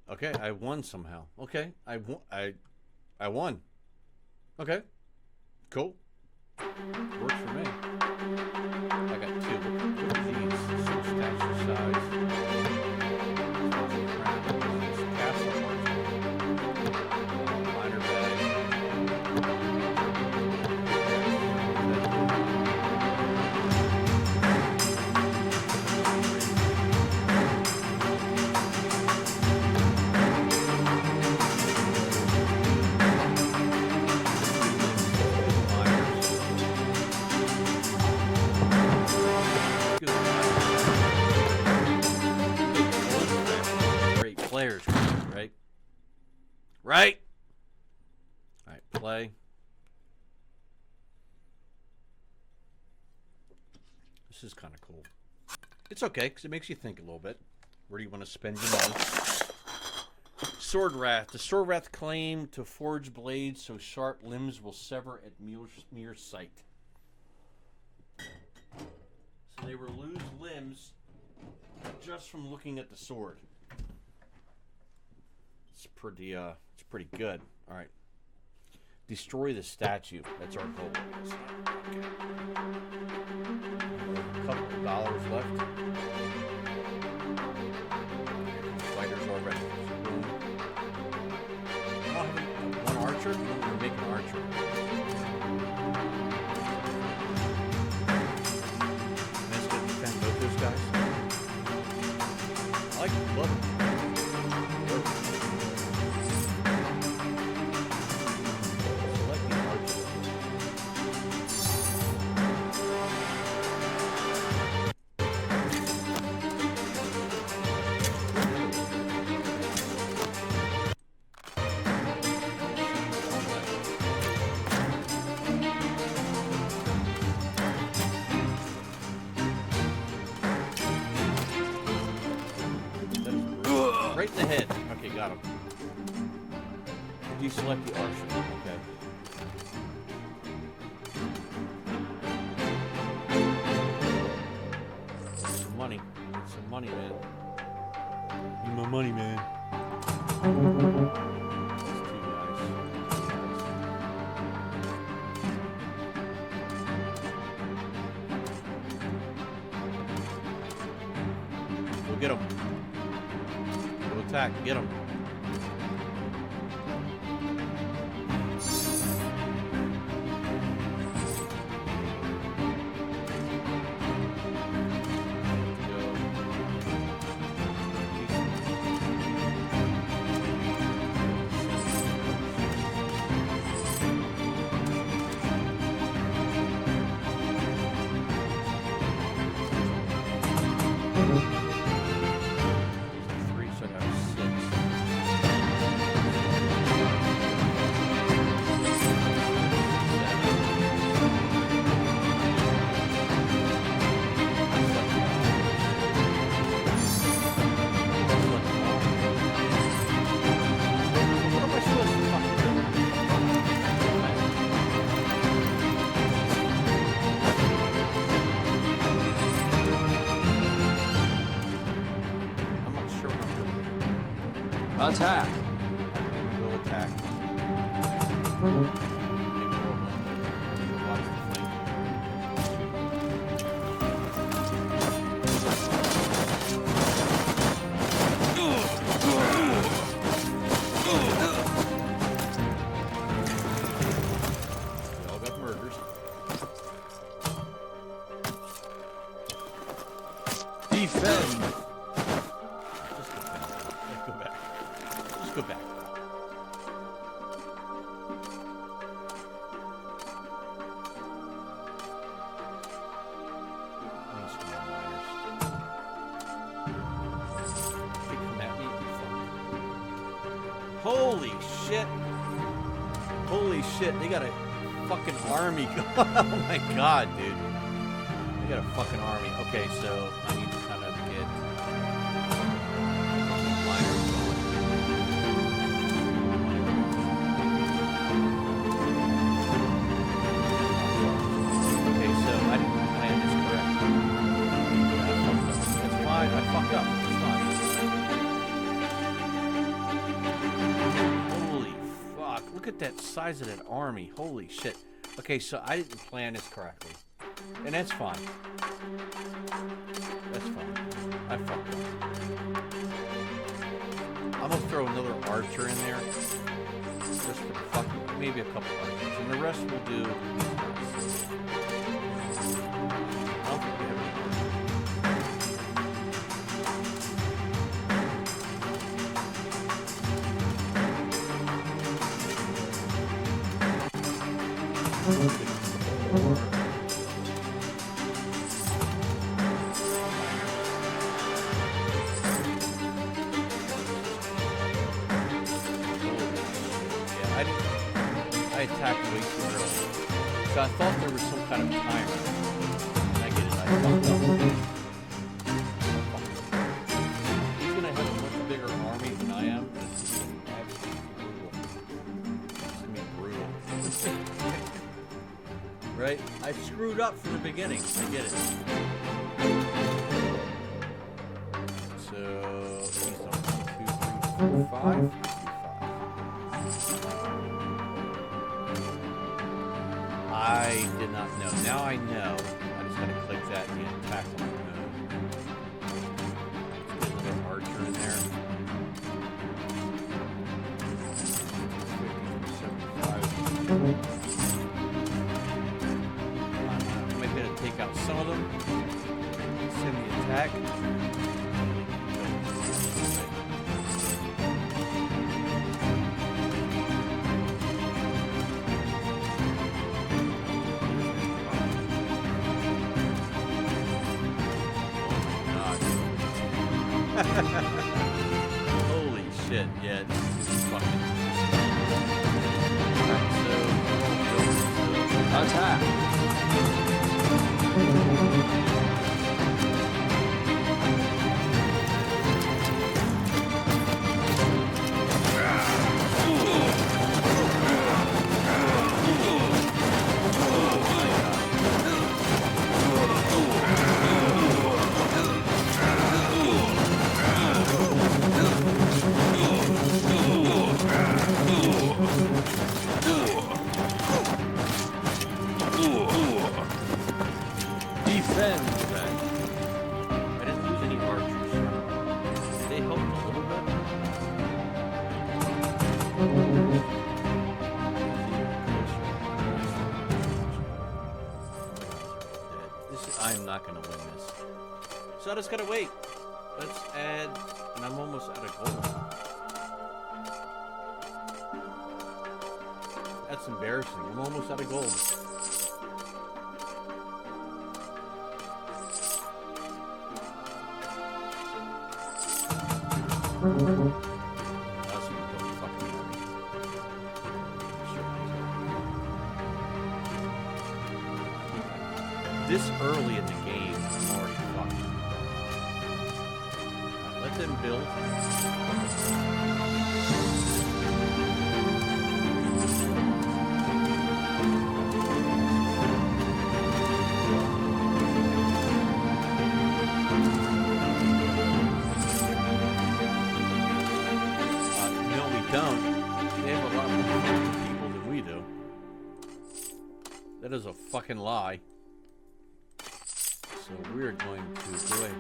Okay, I won somehow. Okay, I won. Okay, cool. Works for me. I got two. Look at these. Some statue size. Castle minor bag. Miners. This is kind of cool. It's okay, because it makes you think a little bit. Where do you want to spend your money? Sword Wrath. The Sword Wrath claim to forge blades so sharp limbs will sever at mere sight. So they will lose limbs just from looking at the sword. It's pretty good. All right. Destroy the statue. That's our goal. Okay. A couple of dollars left. Fighters already. One archer? We're making an archer. Let's go defend both those guys. I like the love them. Select the archer. Right in the head. Okay, got him. Deselect the archer. Okay. Some money. Need some money, man. Need my money, man. Those two guys. Go get him. Go attack. Get him. Three, so I got six. What am I supposed to fucking do? I'm not sure what I'm doing. Attack. Go attack. Watch the thing. They all got murders. Defend. Just go back. Just go back. Need some more miners. They come at me, you fuck. Holy shit. Holy shit, they got a fucking army. Oh my god, dude. They got a fucking army. Okay, so I need to kind of get miners going. Okay, so I didn't plan this correctly. Yeah, I fucked up. That's fine. I fucked up. It's fine. Holy fuck. Look at that size of that army. Holy shit. Okay, so I didn't plan this correctly. And that's fine. That's fine. I fucked up. I'm gonna throw another archer in there. Just for the fuck. Maybe a couple archers. And the rest we'll do these guys. I don't think we have any I attacked way too early. So I thought there was some kind of timer. And I get it. I fucked up. He's gonna have a much bigger army than I am. And it's gonna be absolutely brutal. It's gonna be brutal. Right? I screwed up from the beginning. I get it. So he's on 1, 2, 3, 4, 5. I did not know. Now I know. I just gotta click that and attack on my own. Let's get a little archer in there. 75. I might be able to take out some of them. Send the attack. Holy shit, yeah, this is fucking... Alright, so... Attack. Defend. I didn't lose any archers. They helped a little bit. I'm not gonna win this. So I just gotta wait. Let's add, and I'm almost out of gold. That's embarrassing. I'm almost out of gold. That's even built fucking army. This early in the game, I'm already fucked. Let them build. They have a lot more people than we do. That is a fucking lie. So we're going to go ahead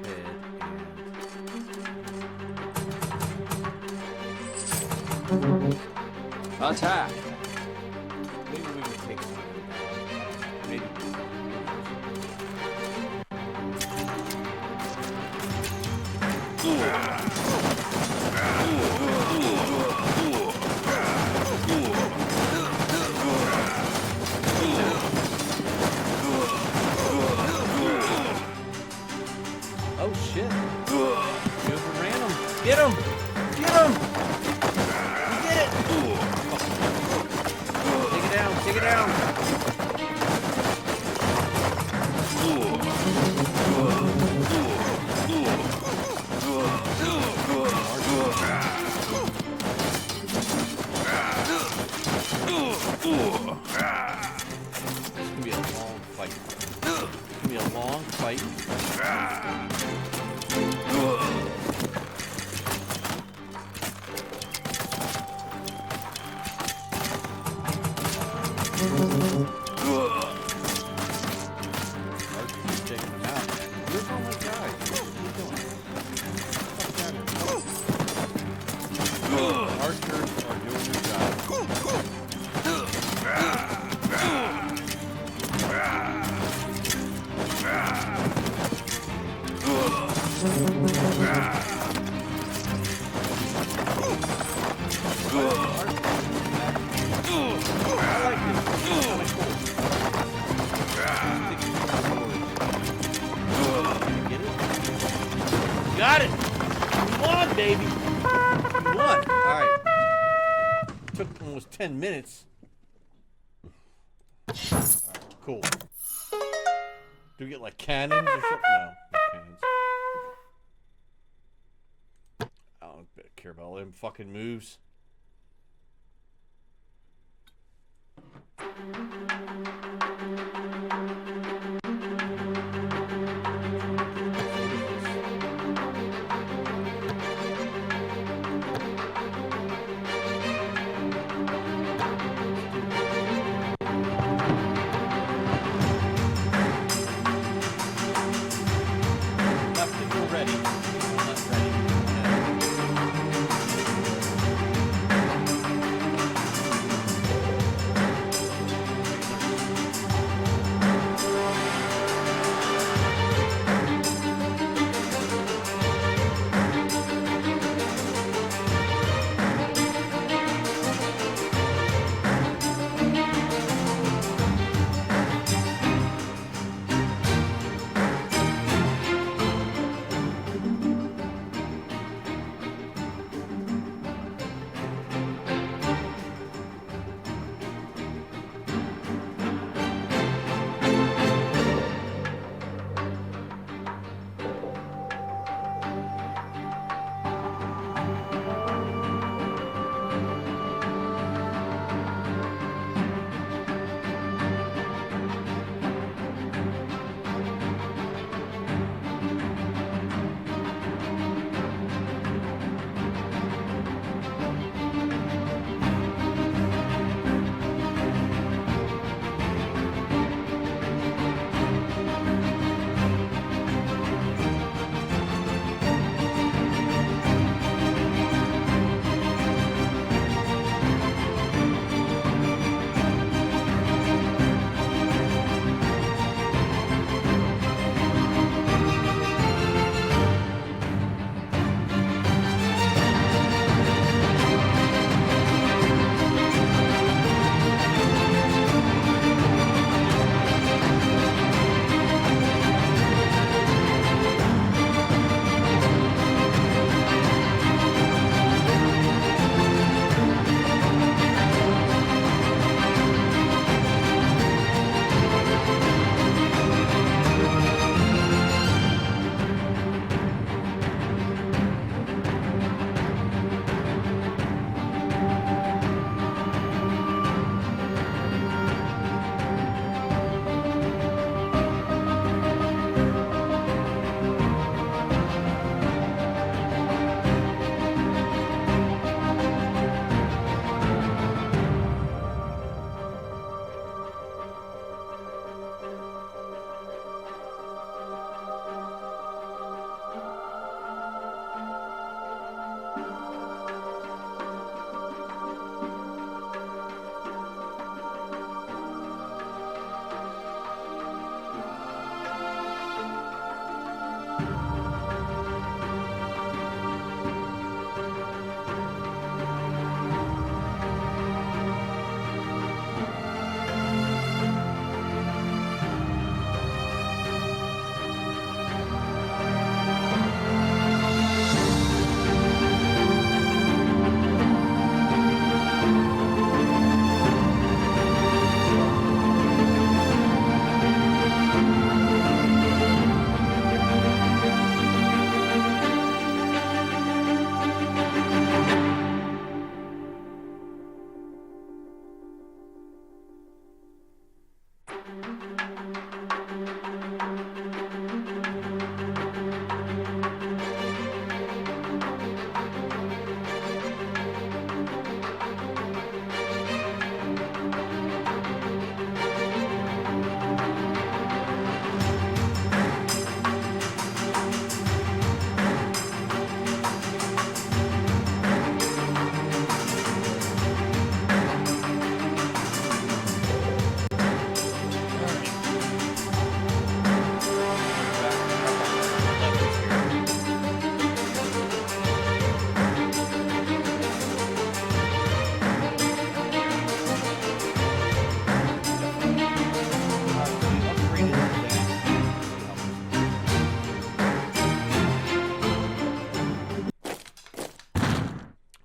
and... Attack. Maybe we can take some. Maybe. Oh shit. You overran him. Get him! Get him! You did it! Take it down, take it down! This can be a long fight. It's gonna be a long fight. Archer's taking him out, man. Where's all my guys? What are you doing? Archers are doing their job. Got it! You won, baby! You won! Alright. Took almost 10 minutes. Alright, cool. Do we get like cannons or something? No, no cannons. I don't care about all them fucking moves. Left is already. Left ready.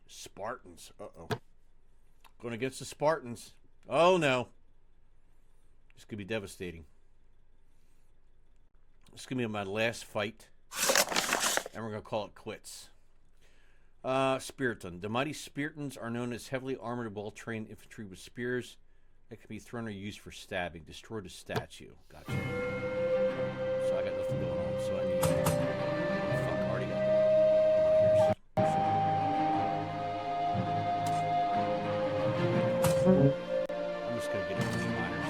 Spartans. Uh-oh. Going against the Spartans. Oh, no. This could be devastating. It's going to be my last fight. And we're going to call it quits. Spiriton. The mighty Spiritons are known as heavily armored, well-trained infantry with spears that can be thrown or used for stabbing. Destroy the statue. Gotcha. So I got nothing going on, so I need... Fuck, I already got... I'm just going to get into the miners.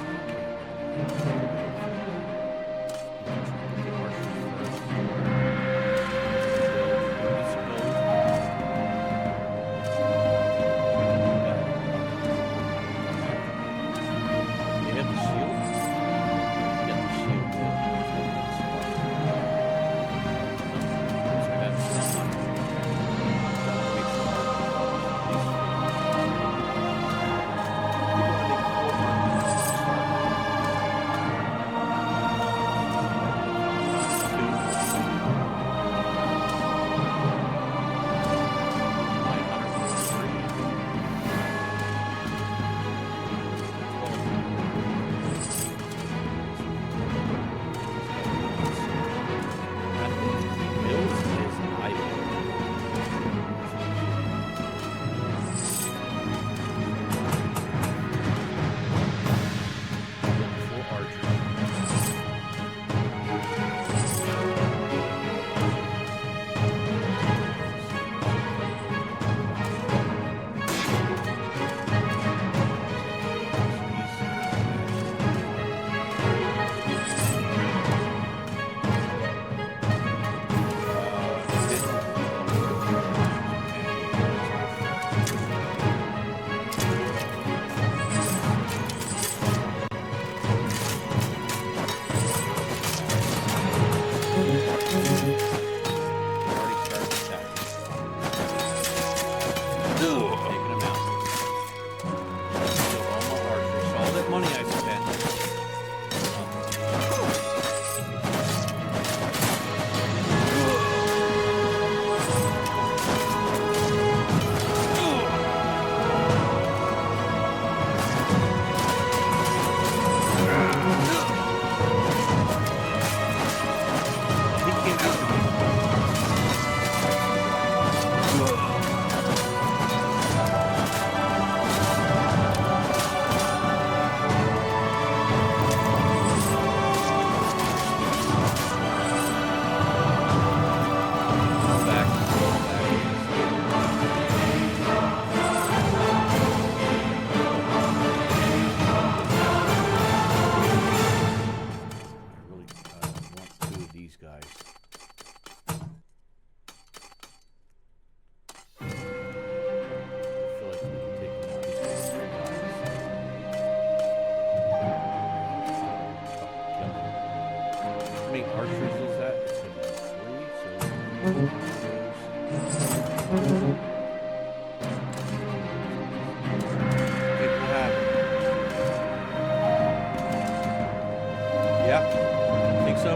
Yeah, I think so.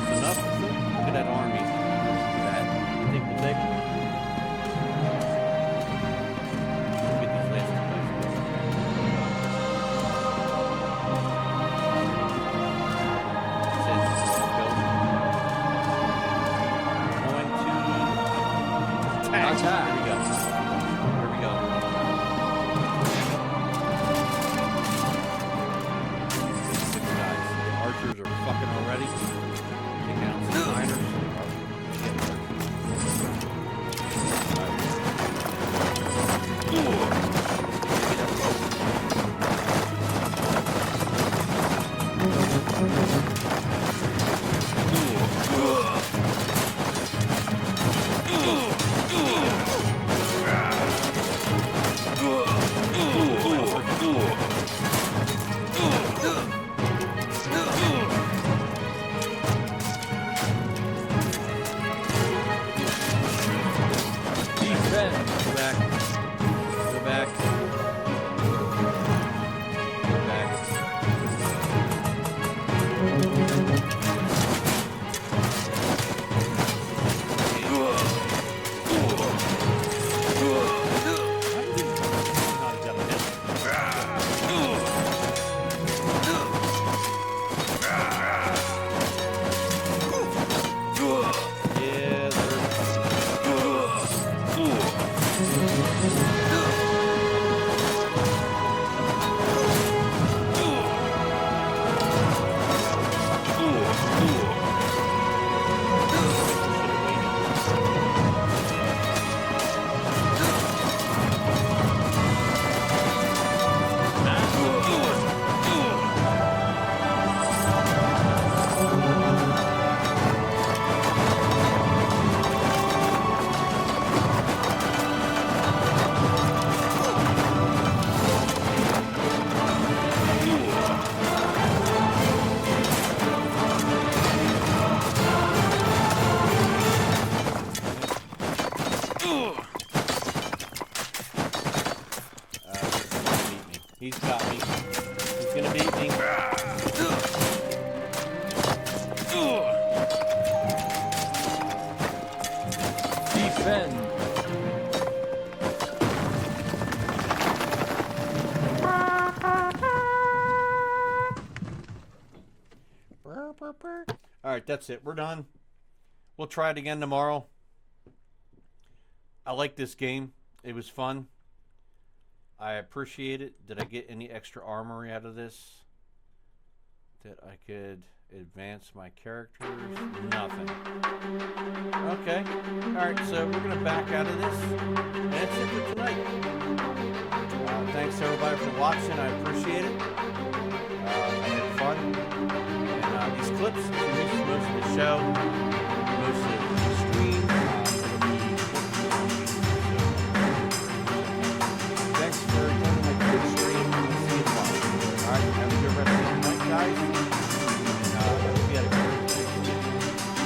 It's enough. Look at that army. That I think we'll take. Get these last two guys. That's it. Let's go. Going to attack. Here we go. Here we go. Archers are fucking already. Taking out some miners. me. He's gonna beat me. Defend. All right, that's it. We're done. We'll try it again tomorrow. I like this game. It was fun. I appreciate it. Did I get any extra armory out of this? That I could advance my characters? Nothing. Okay. Alright, so we're going to back out of this. And that's it for tonight. Thanks everybody for watching. I appreciate it. I had fun. And these clips, if you missed most of the show, most of the stream, thanks for joining my Twitch stream. See you tomorrow. Alright, have a good rest of the night, guys.